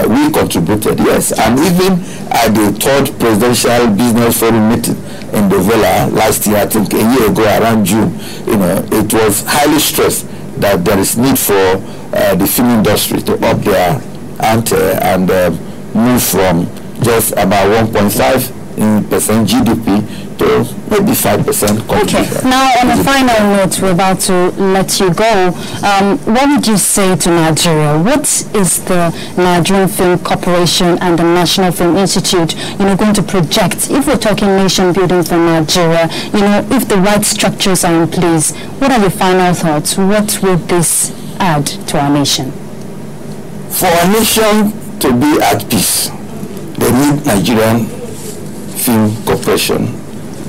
we contributed, yes, and even at the third presidential business forum meeting in the Villa last year, I think a year ago around June, you know, it was highly stressed that there is need for the film industry to up their ante and move from just about 1.5% GDP to maybe 5% contribution. Okay. Now, on a final note, we're about to let you go. What would you say to Nigeria? What is the Nigerian Film Corporation and the National Film Institute, going to project? If we're talking nation building for Nigeria, if the right structures are in place, what are your final thoughts? What would this add to our nation? For our nation to be at peace, they need Nigerian Film Corporation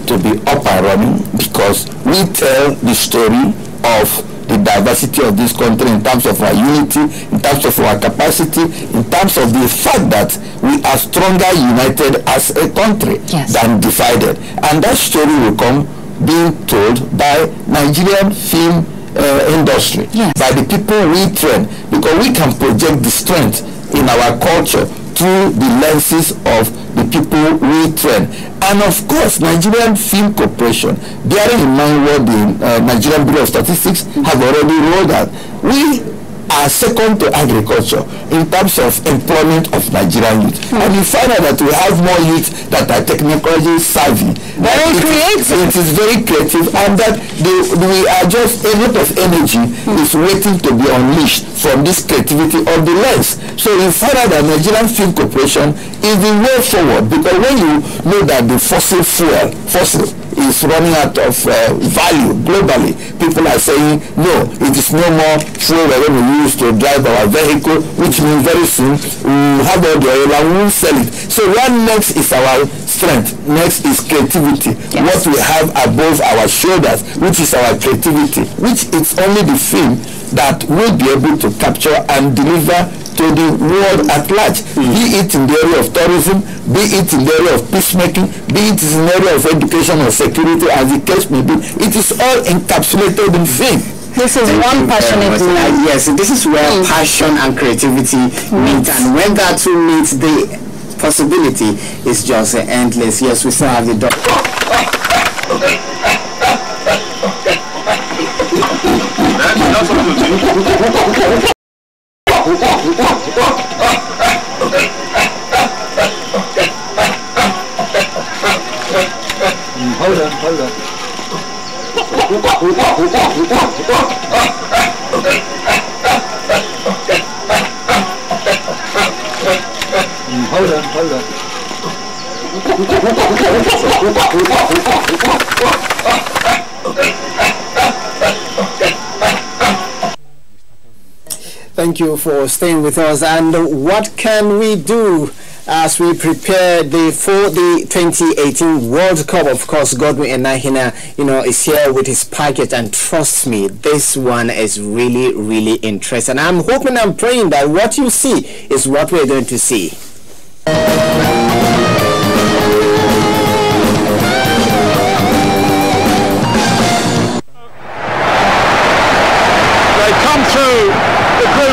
to be up and running, because we tell the story of the diversity of this country in terms of our unity, in terms of our capacity, in terms of the fact that we are stronger united as a country than divided. And that story will come being told by Nigerian film industry, by the people we train, because we can project the strength in our culture through the lenses of the people we train. And of course, Nigerian Film Corporation, bearing in mind what the Nigerian Bureau of Statistics have already rolled out, we are second to agriculture in terms of employment of Nigerian youth. And you find out that we have more youth that are technologically savvy. Very creative. It is very creative, and that we are just, a lot of energy is waiting to be unleashed from this creativity of the lens. So you find out that Nigerian Film Corporation is the way forward, because when you know that the fossil is running out of value globally, people are saying, no, it is no more fuel we're going to use to drive our vehicle, which means very soon we will have all the oil and we will sell it. So what next is our strength, next is creativity. What we have above our shoulders, which is our creativity, which is only the film that will be able to capture and deliver to the world at large, be it in the area of tourism, be it in the area of peacemaking, be it in the area of education or security, as the case may be. It is all encapsulated in film. This is one passionate man. Yes, this is where passion and creativity meet, and when that two meets, the possibility is just endless. Yes, we still have the doctor. That's what we'll do. Hold on. Thank you for staying with us. And what can we do as we prepare for the 2018 World Cup? Of course, Godwin Enahina, is here with his package, and trust me, this one is really, really interesting. I'm hoping and praying that what you see is what we're going to see.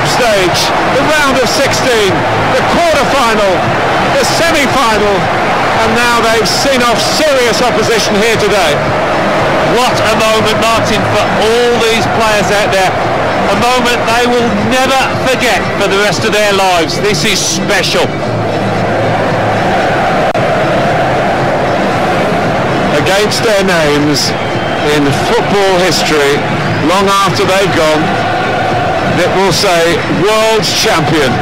Stage, the round of 16, the quarter-final, the semi-final, and now they've seen off serious opposition here today. What a moment, Martin, for all these players out there. A moment they will never forget for the rest of their lives. This is special. Against their names in football history, long after they've gone, it will say world's champion.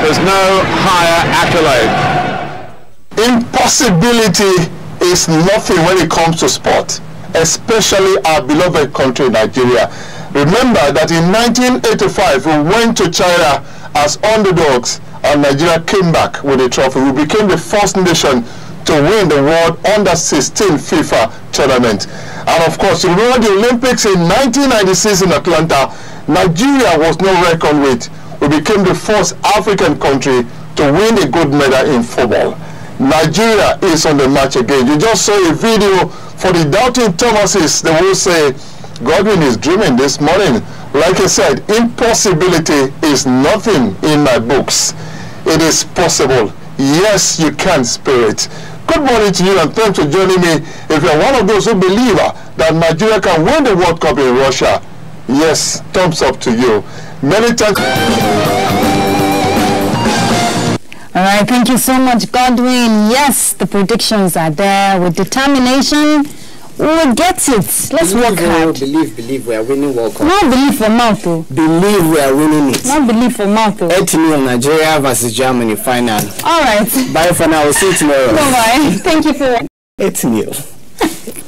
There's no higher accolade. Impossibility is nothing when it comes to sport, especially our beloved country, Nigeria. Remember that in 1985, we went to China as underdogs, and Nigeria came back with a trophy. We became the first nation to win the World Under-16 FIFA tournament. And of course, you remember the Olympics in 1996 in Atlanta. Nigeria was no record with. We became the first African country to win a gold medal in football. Nigeria is on the match again. You just saw a video for the doubting Thomases. They will say, Godwin is dreaming this morning. Like I said, impossibility is nothing in my books. It is possible. Yes, you can, Spirit. Good morning to you, and thanks for joining me. If you're one of those who believe that Nigeria can win the World Cup in Russia, yes, thumbs up to you. Many thanks. All right, thank you so much, Godwin. Yes, the predictions are there. With determination, we will get it. Let's work hard. Believe we are winning World Cup. Not believe for mouth, though. Believe we are winning it. Not believe for mouth, though. 8-0 Nigeria versus Germany final. All right. Bye for now. We'll see you tomorrow. Bye-bye. Thank you for 8-0.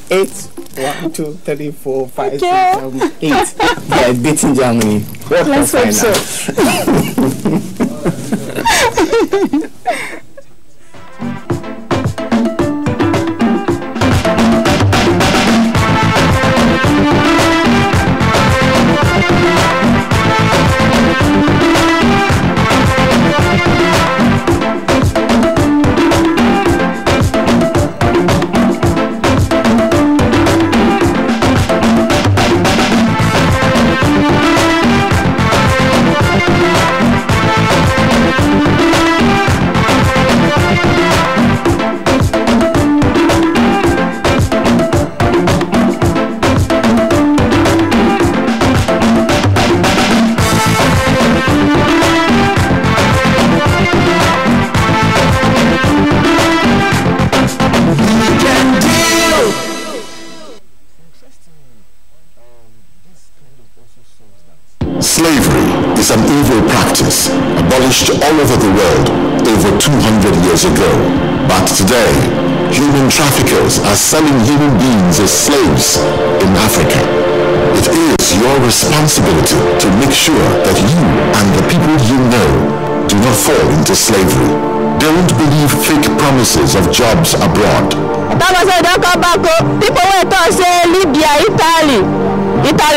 8, 1, 2, 3, 4, 5, 6, 7, 8. They are beating Germany. Let's hope so. Slavery is an evil practice abolished all over the world over 200 years ago. But today, human traffickers are selling human beings as slaves in Africa. It is your responsibility to make sure that you and the people you know do not fall into slavery. Don't believe fake promises of jobs abroad. People were told say Libya, Italy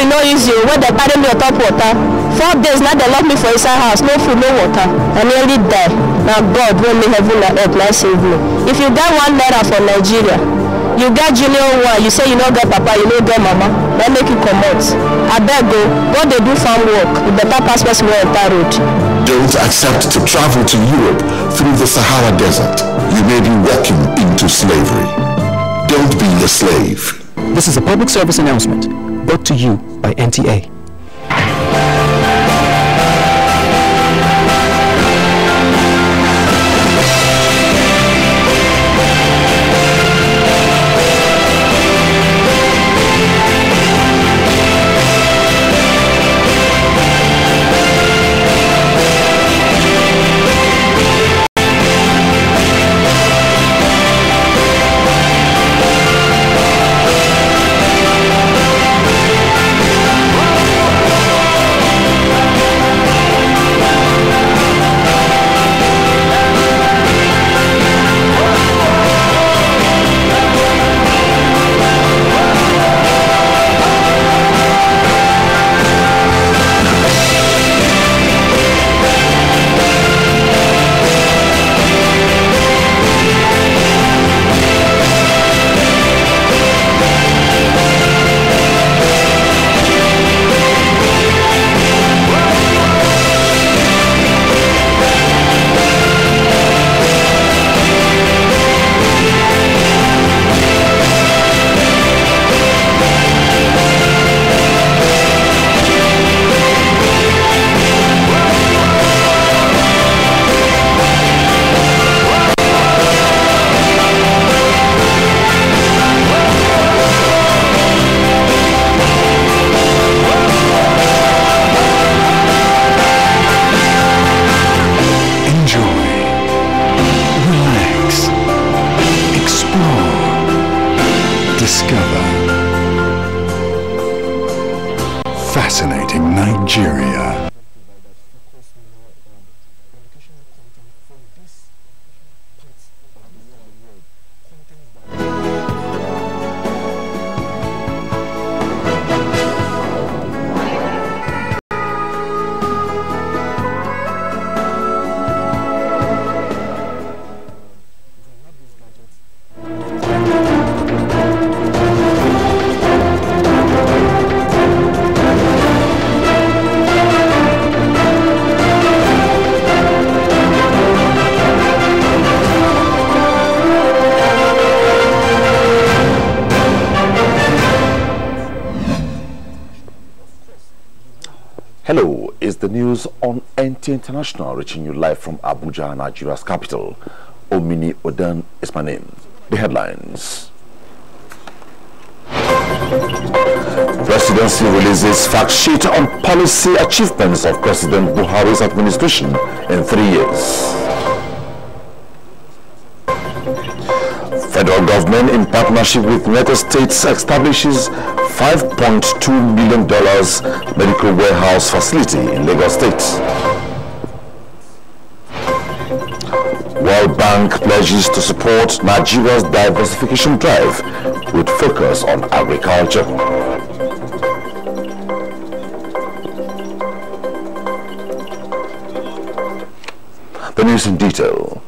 no easy when they carry me on top water. 4 days now they lock me for inside house, no food, no water. I nearly die. Now God will me heaven and earth, now save me. If you get $1 from Nigeria, you get junior one, you say you don't get papa, you don't get mama, then make you come out. I beg go they do farm work, you better pass me on that road. Don't accept to travel to Europe through the Sahara Desert. You may be walking into slavery. Don't be a slave. This is a public service announcement brought to you by NTA. Fascinating Nigeria. Hello, it's the news on NTA International, reaching you live from Abuja, Nigeria's capital. Omini Odan is my name. The headlines. Presidency releases fact sheet on policy achievements of President Buhari's administration in 3 years. Federal government in partnership with United States establishes $5.2 million medical warehouse facility in Lagos State. World Bank pledges to support Nigeria's diversification drive with focus on agriculture. The news in detail.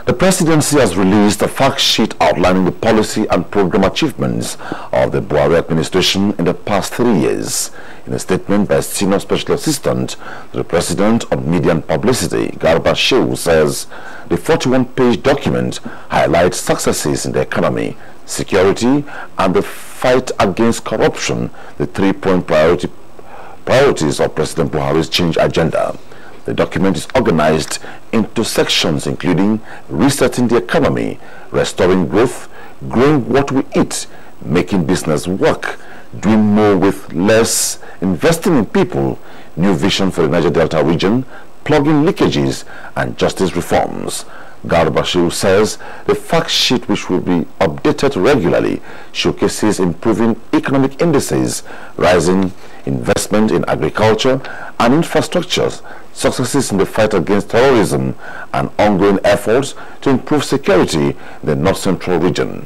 The presidency has released a fact sheet outlining the policy and program achievements of the Buhari administration in the past 3 years. In a statement by Senior Special Assistant to the President on Media and Publicity, Garba Shehu, says the 41-page document highlights successes in the economy, security, and the fight against corruption, the 3-point priorities of President Buhari's change agenda. The document is organized into sections including resetting the economy, restoring growth, growing what we eat, making business work, doing more with less, investing in people, new vision for the Niger Delta region, plugging leakages, and justice reforms. Garba Shehu says the fact sheet, which will be updated regularly, showcases improving economic indices, rising investment in agriculture and infrastructures, successes in the fight against terrorism, and ongoing efforts to improve security in the North Central region.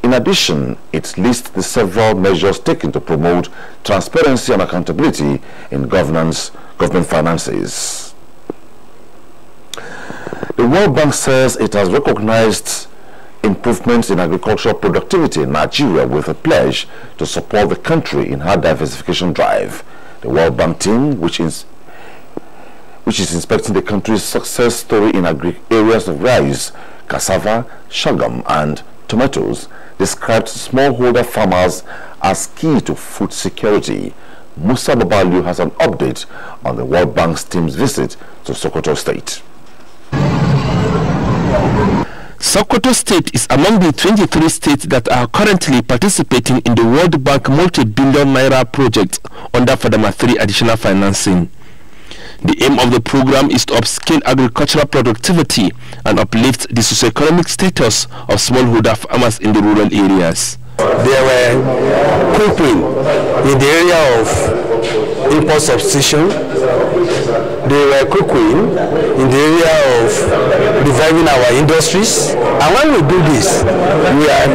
In addition, it lists the several measures taken to promote transparency and accountability in government finances. The World Bank says it has recognized improvements in agricultural productivity in Nigeria with a pledge to support the country in her diversification drive. The World Bank team, which is inspecting the country's success story in areas of rice, cassava, sorghum, and tomatoes, described smallholder farmers as key to food security. Musa Babalu has an update on the World Bank's team's visit to Sokoto State. Sokoto State is among the 23 states that are currently participating in the World Bank multi-billion naira project under FADAMA 3 additional financing. The aim of the program is to upscale agricultural productivity and uplift the socioeconomic status of smallholder farmers in the rural areas. They were coping in the area of import substitution. They were cooking in the area of reviving our industries. And when we do this, we are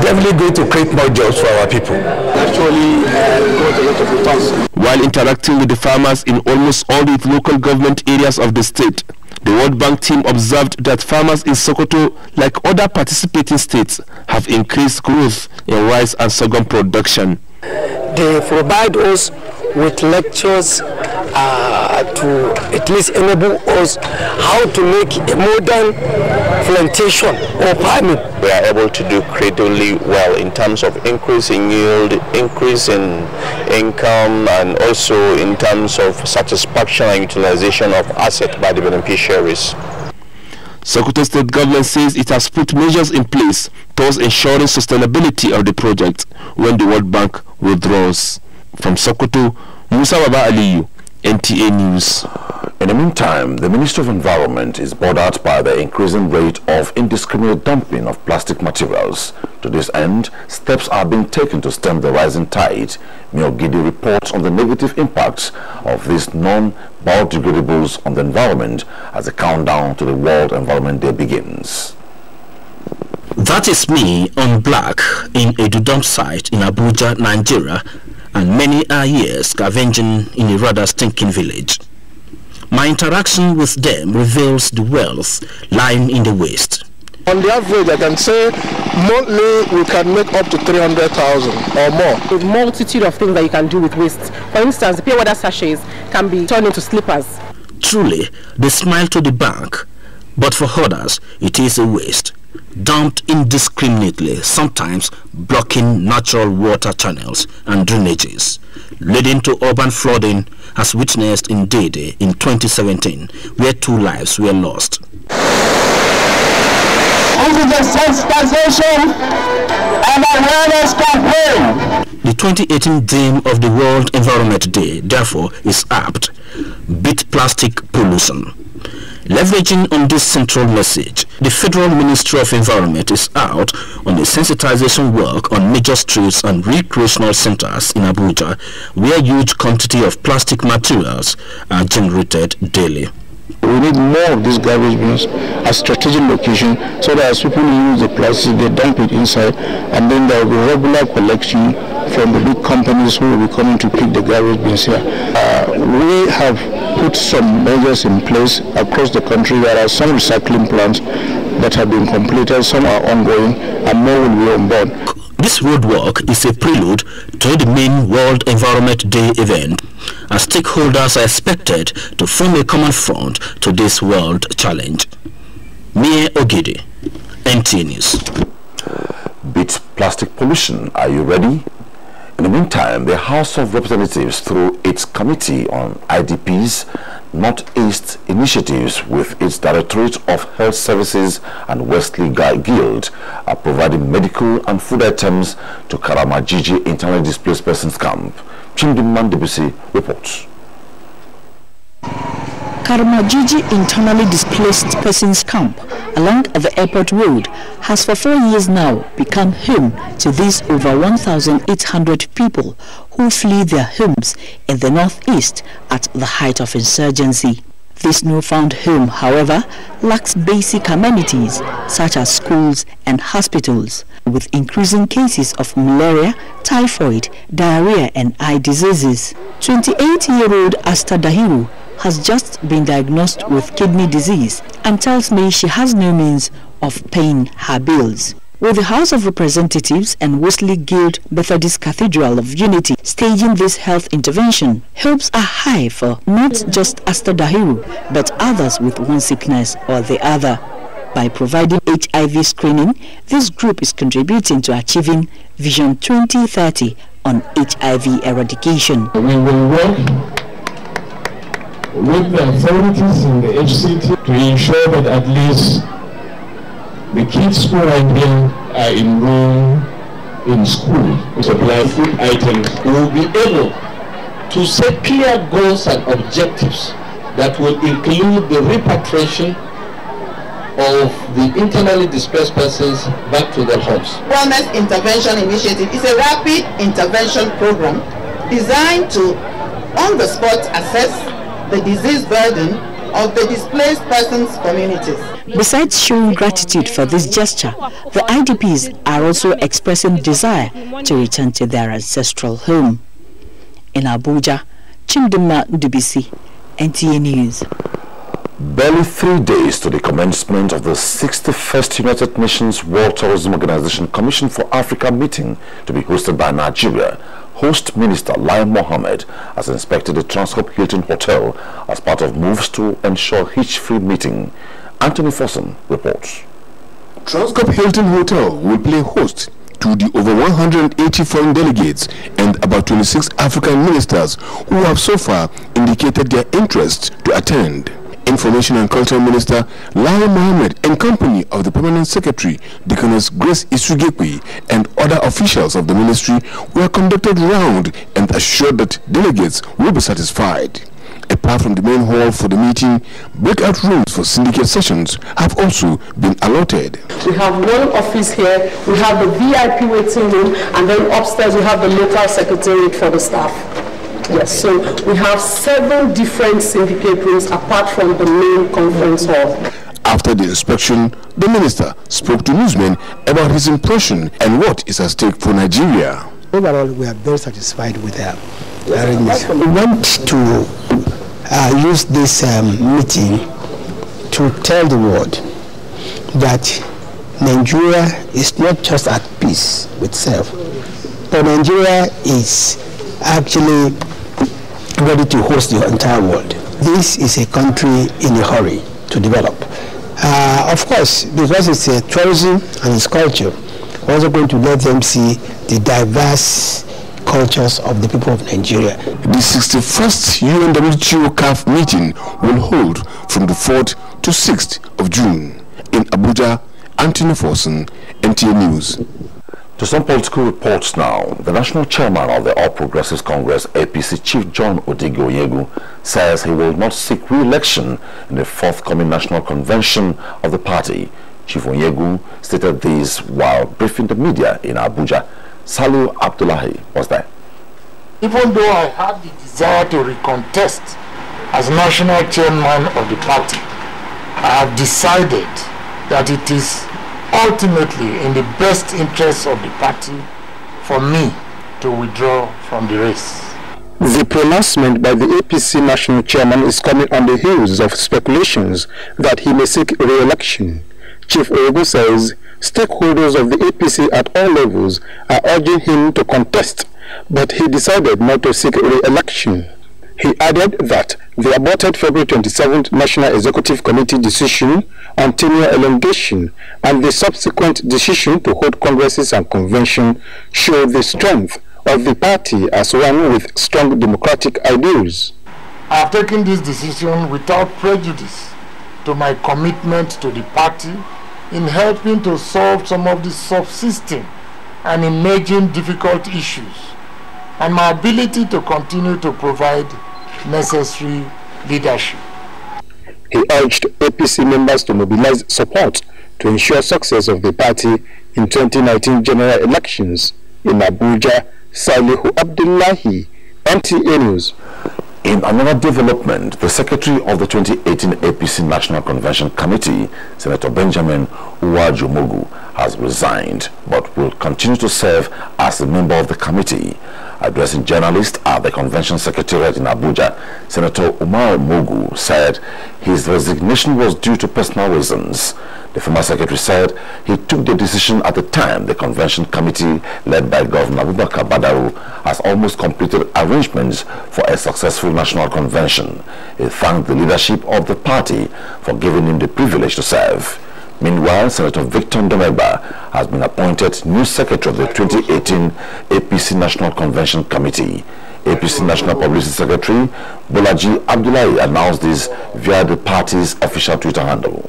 definitely going to create more jobs for our people. Actually, got a lot of returns. While interacting with the farmers in almost all the local government areas of the state, the World Bank team observed that farmers in Sokoto, like other participating states, have increased growth in rice and sorghum production. They provide us with lectures to at least enable us how to make a modern plantation or farming. We are able to do creatively well in terms of increase in yield, increase in income, and also in terms of satisfaction and utilization of assets by the beneficiaries. Sokoto State government says it has put measures in place towards ensuring sustainability of the project when the World Bank withdraws. From Sokoto, Musa Baba Aliyu, NTA News. In the meantime, the Ministry of Environment is bothered by the increasing rate of indiscriminate dumping of plastic materials. To this end, steps are being taken to stem the rising tide. Miogidi reports on the negative impacts of these non-biodegradables on the environment as the countdown to the World Environment Day begins. That is me on black in a dump site in Abuja, Nigeria, and many are here scavenging in a rather stinking village. My interaction with them reveals the wealth lying in the waste. On the average, I can say monthly we can make up to 300,000 or more. A multitude of things that you can do with waste. For instance, the pure water sachets can be turned into slippers. Truly, they smile to the bank, but for others, it is a waste. dumped indiscriminately, sometimes blocking natural water channels and drainages, leading to urban flooding as witnessed in Dede in 2017, where 2 lives were lost. This is a sensitization and awareness campaign. The 2018 theme of the World Environment Day, therefore, is apt: beat plastic pollution. Leveraging on this central message, the Federal Ministry of Environment is out on a sensitization work on major streets and recreational centers in Abuja, where huge quantity of plastic materials are generated daily. We need more of these garbage bins at strategic location so that as people use the plastic, they dump it inside, and then there will be regular collection from the big companies who will be coming to pick the garbage bins here. We have put some measures in place across the country. There are some recycling plants that have been completed, some are ongoing, and more will be on board. This roadwork is a prelude to the main World Environment Day event, as stakeholders are expected to form a common front to this world challenge. Mie Ogede, NTA News. Beat plastic pollution. Are you ready? In the meantime, the House of Representatives, through its Committee on IDPs, Northeast Initiatives with its Directorate of Health Services and Wesley Guild, are providing medical and food items to Karamajiji Internally Displaced Persons Camp. Chimdiman Debisi reports. Karamajiji Internally Displaced Persons Camp along the airport road has for 4 years now become home to these over 1,800 people who flee their homes in the northeast at the height of insurgency. This newfound home, however, lacks basic amenities such as schools and hospitals, with increasing cases of malaria, typhoid, diarrhea and eye diseases. 28-year-old Asta Dahiru has just been diagnosed with kidney disease and tells me she has no means of paying her bills. With the House of Representatives and Wesley Guild Methodist Cathedral of Unity staging this health intervention, hopes are high for not just Asta Dahiru, but others with one sickness or the other. By providing HIV screening, this group is contributing to achieving Vision 2030 on HIV eradication. We will work with the authorities in the HCT to ensure that at least the kids who are here are enrolled in school. We supply food items. We will be able to set clear goals and objectives that will include the repatriation of the internally displaced persons back to their homes. Wellness Intervention Initiative is a rapid intervention program designed to, on the spot, assess the disease burden of the displaced persons communities. Besides showing gratitude for this gesture, the IDPs are also expressing desire to return to their ancestral home. In Abuja, Chimdima Ndubisi, NTA News. Barely 3 days to the commencement of the 61st United Nations World Tourism Organization Commission for Africa meeting to be hosted by Nigeria, Host Minister Lai Mohammed has inspected the Transcorp Hilton Hotel as part of moves to ensure hitch-free meeting. Anthony Fossen reports. Transcorp Hilton Hotel will play host to the over 180 foreign delegates and about 26 African ministers who have so far indicated their interest to attend. Information and Culture Minister Lai Mohammed and company of the Permanent Secretary Deaconess Grace Isugekwe and other officials of the ministry were conducted round and assured that delegates will be satisfied. Apart from the main hall for the meeting, breakout rooms for syndicate sessions have also been allotted. We have one office here, we have the VIP waiting room, and then upstairs we have the local secretariat for the staff. Yes, so we have 7 different syndicate rooms apart from the main conference hall. After the inspection, the minister spoke to newsmen about his impression and what is at stake for Nigeria. Overall, we are very satisfied with the arrangements. We want to use this meeting to tell the world that Nigeria is not just at peace with itself, but Nigeria is actually ready to host the entire world. This is a country in a hurry to develop, Of course, because it's a tourism and it's culture, we're also going to let them see the diverse cultures of the people of Nigeria. The 61st UNWTO CAF meeting will hold from the 4th to 6th of June in Abuja. Anthony Forson, NTA News. To some political reports now, the national chairman of the All Progressives Congress, APC Chief John Onyegu, says he will not seek re-election in the forthcoming national convention of the party. Chief Onyegu stated this while briefing the media in Abuja. Saliu Abdullahi was there. Even though I had the desire to recontest as national chairman of the party, I have decided that it is ultimately in the best interest of the party for me to withdraw from the race. The pronouncement by the APC national chairman is coming on the heels of speculations that he may seek re-election. Chief Onyegu says stakeholders of the APC at all levels are urging him to contest, but he decided not to seek re-election. He added that the aborted February 27th National Executive Committee decision on tenure elongation and the subsequent decision to hold congresses and convention show the strength of the party as one with strong democratic ideals. I have taken this decision without prejudice to my commitment to the party in helping to solve some of the subsisting and emerging difficult issues, and my ability to continue to provide necessary leadership. He urged APC members to mobilize support to ensure success of the party in 2019 general elections. In Abuja, Salihu Abdullahi, NTA News. In another development, the secretary of the 2018 APC National Convention Committee, Senator Benjamin Uwajumogu, has resigned but will continue to serve as a member of the committee. Addressing journalists at the convention secretariat in Abuja, Senator Umar Mogu said his resignation was due to personal reasons. The former secretary said he took the decision at the time the convention committee, led by Governor Abubakar Badaru, has almost completed arrangements for a successful national convention. He thanked the leadership of the party for giving him the privilege to serve. Meanwhile, Senator Victor Ndomeba has been appointed new secretary of the 2018 APC National Convention Committee. APC National Publicity Secretary Bolaji Abdullahi announced this via the party's official Twitter handle.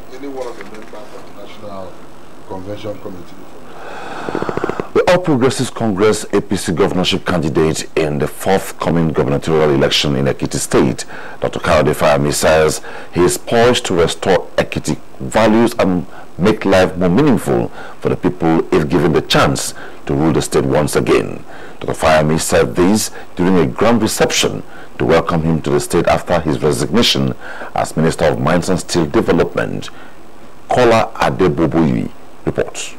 The All Progressives Congress APC governorship candidate in the forthcoming gubernatorial election in Ekiti State, Dr. Kayode Fayemi, says he is poised to restore Ekiti values and make life more meaningful for the people if given the chance to rule the state once again. Dr. Fayemi said this during a grand reception to welcome him to the state after his resignation as Minister of Mines and Steel Development. Kola Adeboboyi reports.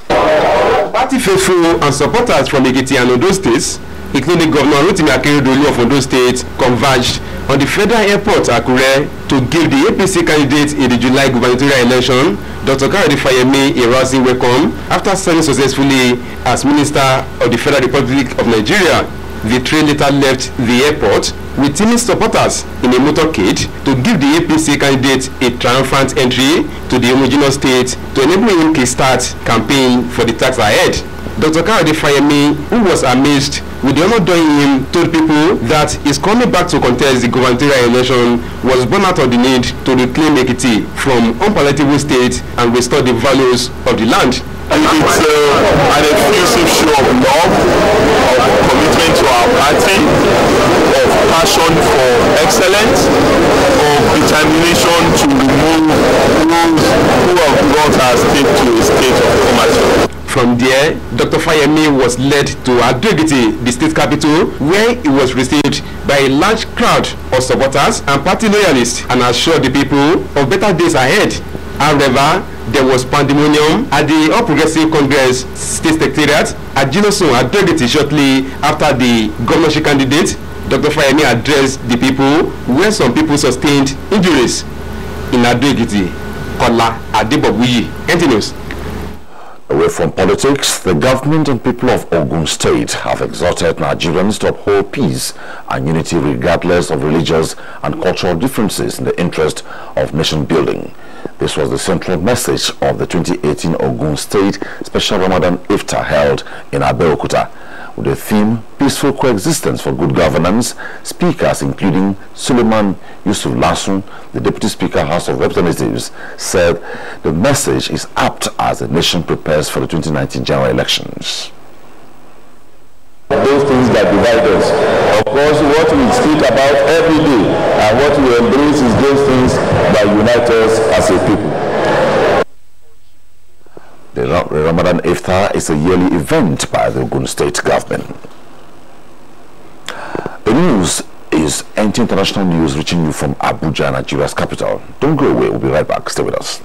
Party faithful and supporters from Ekiti and Ondo states, including Governor Rotimi Akeredolu of Ondo State, converged on the Federal Airport Akure to give the APC candidate in the July gubernatorial election, Dr. Kayode Fayemi, a rousing welcome after serving successfully as Minister of the Federal Republic of Nigeria. The train later left the airport with teaming supporters in a motorcade to give the APC candidate a triumphant entry to the homogeneous state to enable him to start campaign for the task ahead. Dr. Kayode Fayemi, who was amazed with the honor doing him, told people that his coming back to contest the gubernatorial election was born out of the need to reclaim Ekiti from unpalatable state and restore the values of the land. It's an effusive show of love, of commitment to our party, of passion for excellence, of determination to remove those who have brought our state to a state of coma. From there, Dr. Fayemi was led to Ado-Ekiti, the state capital, where he was received by a large crowd of supporters and party loyalists and assured the people of better days ahead. However, there was pandemonium at the All Progressive Congress State Secretariat at Jilosun Ado-Ekiti shortly after the governorship candidate, Dr. Fayemi, addressed the people where some people sustained injuries. In Ado-Ekiti, Kola Adebobuyi, NTA News. Away from politics, the government and people of Ogun State have exhorted Nigerians to uphold peace and unity regardless of religious and cultural differences in the interest of nation building. This was the central message of the 2018 Ogun State Special Ramadan Iftar held in Abeokuta. With the theme, Peaceful Coexistence for Good Governance, speakers including Suleiman Yusuf Lasun, the Deputy Speaker, House of Representatives, said the message is apt as the nation prepares for the 2019 general elections. Those things that divide us. Of course, what we speak about every day and what we embrace is those things that unite us as a people. The Ramadan Iftar is a yearly event by the Ogun State government. The news is NTA International News reaching you from Abuja, Nigeria's capital. Don't go away, we'll be right back. Stay with us.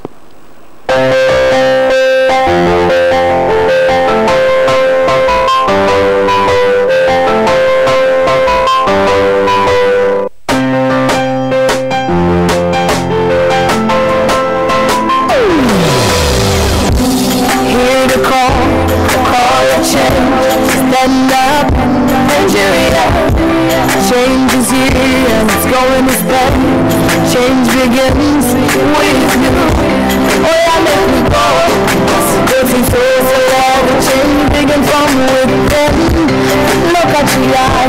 Stand up, Nigeria. Change is here and it's going to stay. Change begins with you. Oh yeah, let me go. Dirty souls alive. Change begins from within. Look at the eye.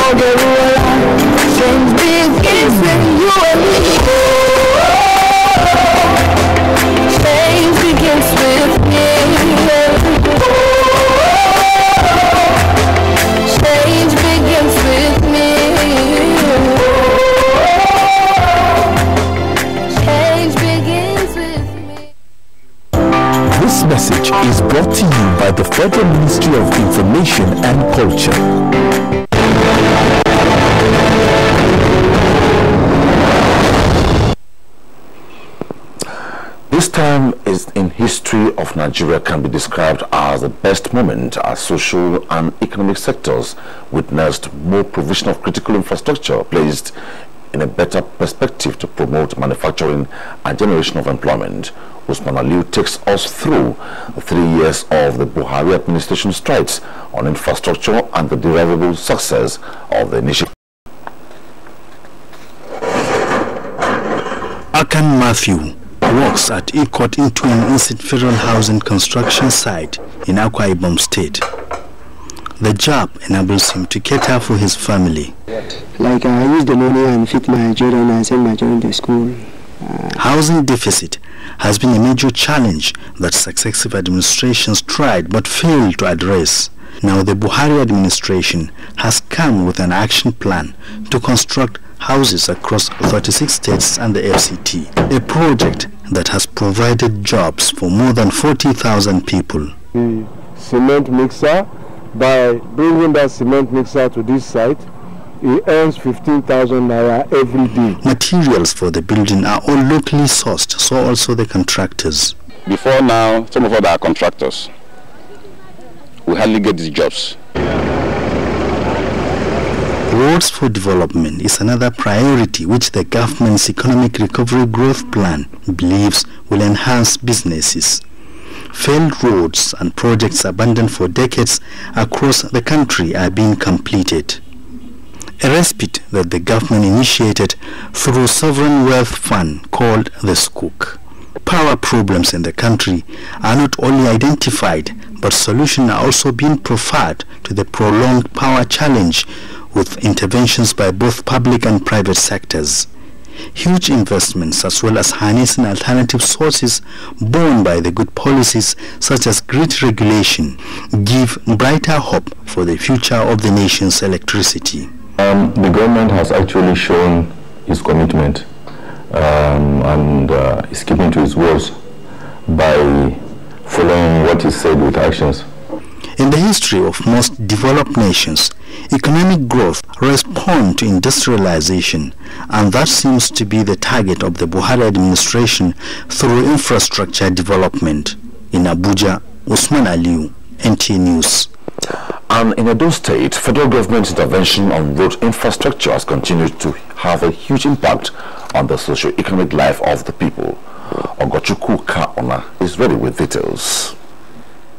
Oh, the ruler. Change begins with you and me. Change begins with me. Change begins with me. Change begins with me. This message is brought to you by the Federal Ministry of Information and Culture. This time in history of Nigeria can be described as the best moment as social and economic sectors witnessed more provision of critical infrastructure placed in a better perspective to promote manufacturing and generation of employment. Usman Aliu takes us through the 3 years of the Buhari administration strides on infrastructure and the derivable success of the initiative. Akan Matthew works at Ikot into an instant federal housing construction site in Akwa Ibom State. The job enables him to cater for his family. Like I use the money and feed my children and send my children to school. Housing deficit has been a major challenge that successive administrations tried but failed to address. Now the Buhari administration has come with an action plan to construct houses across 36 states and the FCT, a project that has provided jobs for more than 40,000 people. The cement mixer, by bringing that cement mixer to this site, he earns 15,000 naira every day. Materials for the building are all locally sourced, so also the contractors. Before now, some of us are contractors. We hardly get these jobs. Roads for development is another priority which the government's economic recovery growth plan believes will enhance businesses. Failed roads and projects abandoned for decades across the country are being completed. A respite that the government initiated through Sovereign Wealth Fund called the Skook. Power problems in the country are not only identified, but solutions are also being proffered to the prolonged power challenge with interventions by both public and private sectors. Huge investments as well as harnessing alternative sources borne by the good policies such as grid regulation give brighter hope for the future of the nation's electricity. The government has actually shown its commitment and is keeping to its words by following what is said with actions. In the history of most developed nations, economic growth responds to industrialization, and that seems to be the target of the Buhari administration through infrastructure development. In Abuja, Usman Aliu, NTA News. And in Edo State, federal government intervention on road infrastructure has continued to have a huge impact on the socio-economic life of the people. Ogochukwu Kaona is ready with details.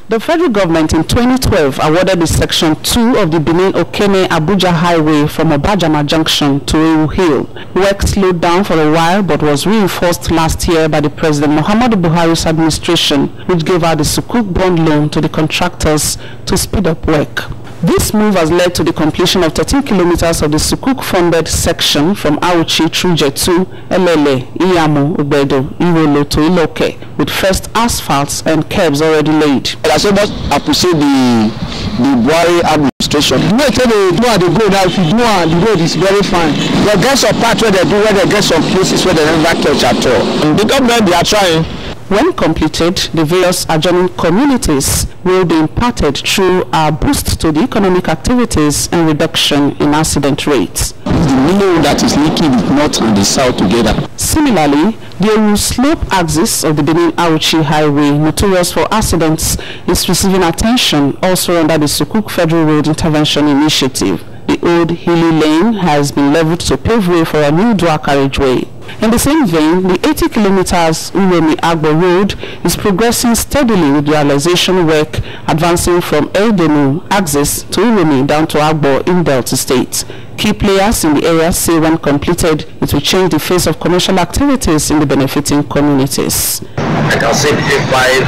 The federal government in 2012 awarded the Section 2 of the Benin-Okene-Abuja Highway from Obajama Junction to Ewu Hill. Work slowed down for a while but was reinforced last year by the President Muhammadu Buhari's administration, which gave out the Sukuk bond loan to the contractors to speed up work. This move has led to the completion of 13 kilometers of the Sukuk-funded section from Auchi through Jetu, Elele, Iyamu, Ubedo, Irolo to Iloke, with first asphalts and curbs already laid. I so much appreciate the Buhari administration. The way they go now, if you do the road is very fine. They get some part where they do, where they get some places where they never touch at all. And the government, they are trying. When completed, the various adjoining communities will be imparted through a boost to the economic activities and reduction in accident rates. The middle that is linking the north and the south together. Similarly, the slope axis of the Benin-Auchi Highway, notorious for accidents, is receiving attention also under the Sukuk Federal Road Intervention Initiative. The old hilly lane has been leveled to pave way for a new dual carriageway. In the same vein, the 80 kilometers Uromi-Agbo Road is progressing steadily with realization work advancing from Eldonu axis to Uromi down to Agbo in Delta State. Key players in the area say when completed, it will change the face of commercial activities in the benefiting communities. I can say between 5,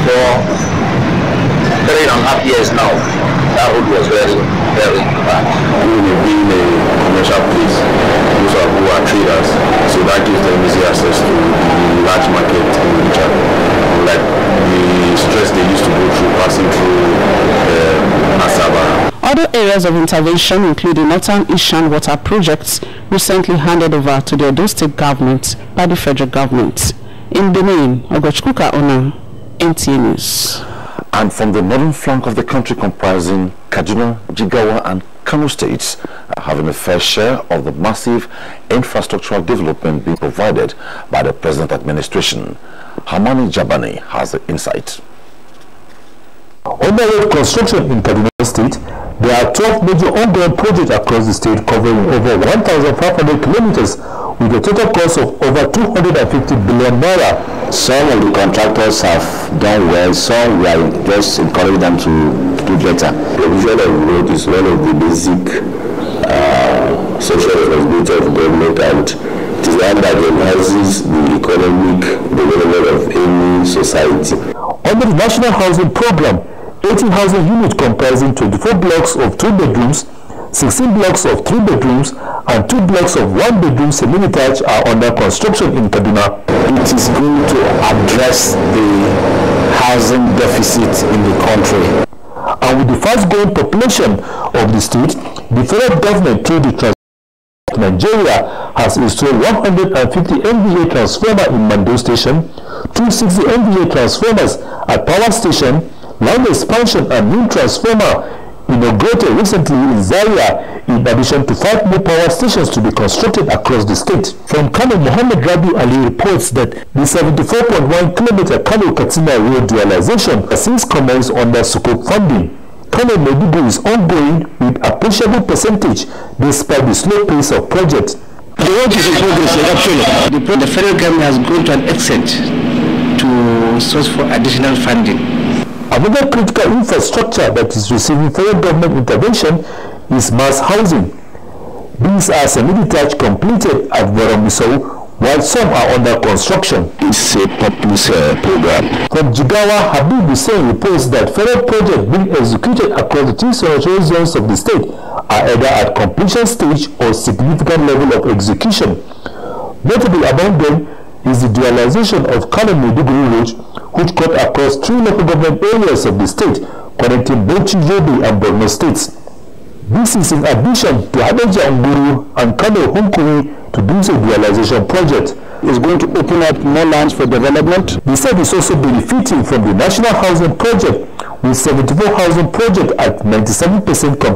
4, 3.5 years now, that road was very, very bad. Being a commercial place, those who are traders, so that gives them easy access to the large market in Onitsha. Like the stress they used to go through passing through Asaba. Other areas of intervention include the Northern Ishan water projects recently handed over to the Edo State government by the federal government. In Benin, Ogochkuka Ona, NTA News. And from the northern flank of the country comprising Kaduna, Jigawa and Kano states are having a fair share of the massive infrastructural development being provided by the present administration. Hamani Jabani has the insight. On the road construction in Kaduna State, there are 12 major ongoing projects across the state covering over 1,500 kilometers with a total cost of over 250 billion naira. Some of the contractors have done well, some we are just encouraging them to do better. The provision of road is one of the basic social responsibility of government, and it is one that enhances the economic development of any society. Under the National Housing Program, 18 housing units comprising 24 blocks of 2 bedrooms, 16 blocks of 3 bedrooms, and 2 blocks of 1 bedroom semi-detached are under construction in Kaduna. It is going to address the housing deficit in the country. And with the fast-growing population of the state, the federal government through the Transport of Nigeria has installed 150 MVA transformers in Mando Station, 260 MVA transformers at Power Station, line expansion and new transformer inaugurated recently in Zaria, in addition to 5 more power stations to be constructed across the state. From Kano, Mohammed Rabi Ali reports that the 74.1 kilometer Kano-Katsina road realization has since commenced under Sukuk funding. Kano Maiduguri is ongoing with appreciable percentage despite the slow pace of project. The road is in progress actually. The federal government has gone to an extent to source for additional funding. Another critical infrastructure that is receiving federal government intervention is mass housing. These are semi-detached completed at Boromisau, while some are under construction. It's a populous program. From Jigawa, Habib Hussein reports that federal projects being executed across the 3 senatorial zones of the state are either at completion stage or significant level of execution. Notable among them is the dualization of Kano-Maiduguri Road, which cut across 3 local government areas of the state, connecting Bauchi, Yobe and Borno states. This is in addition to Hadeja Nguru and Kano Hunkuri to do a dualization project. It's going to open up more lands for development. The state is also benefiting from the National Housing Project, with 74 housing projects at 97% complete.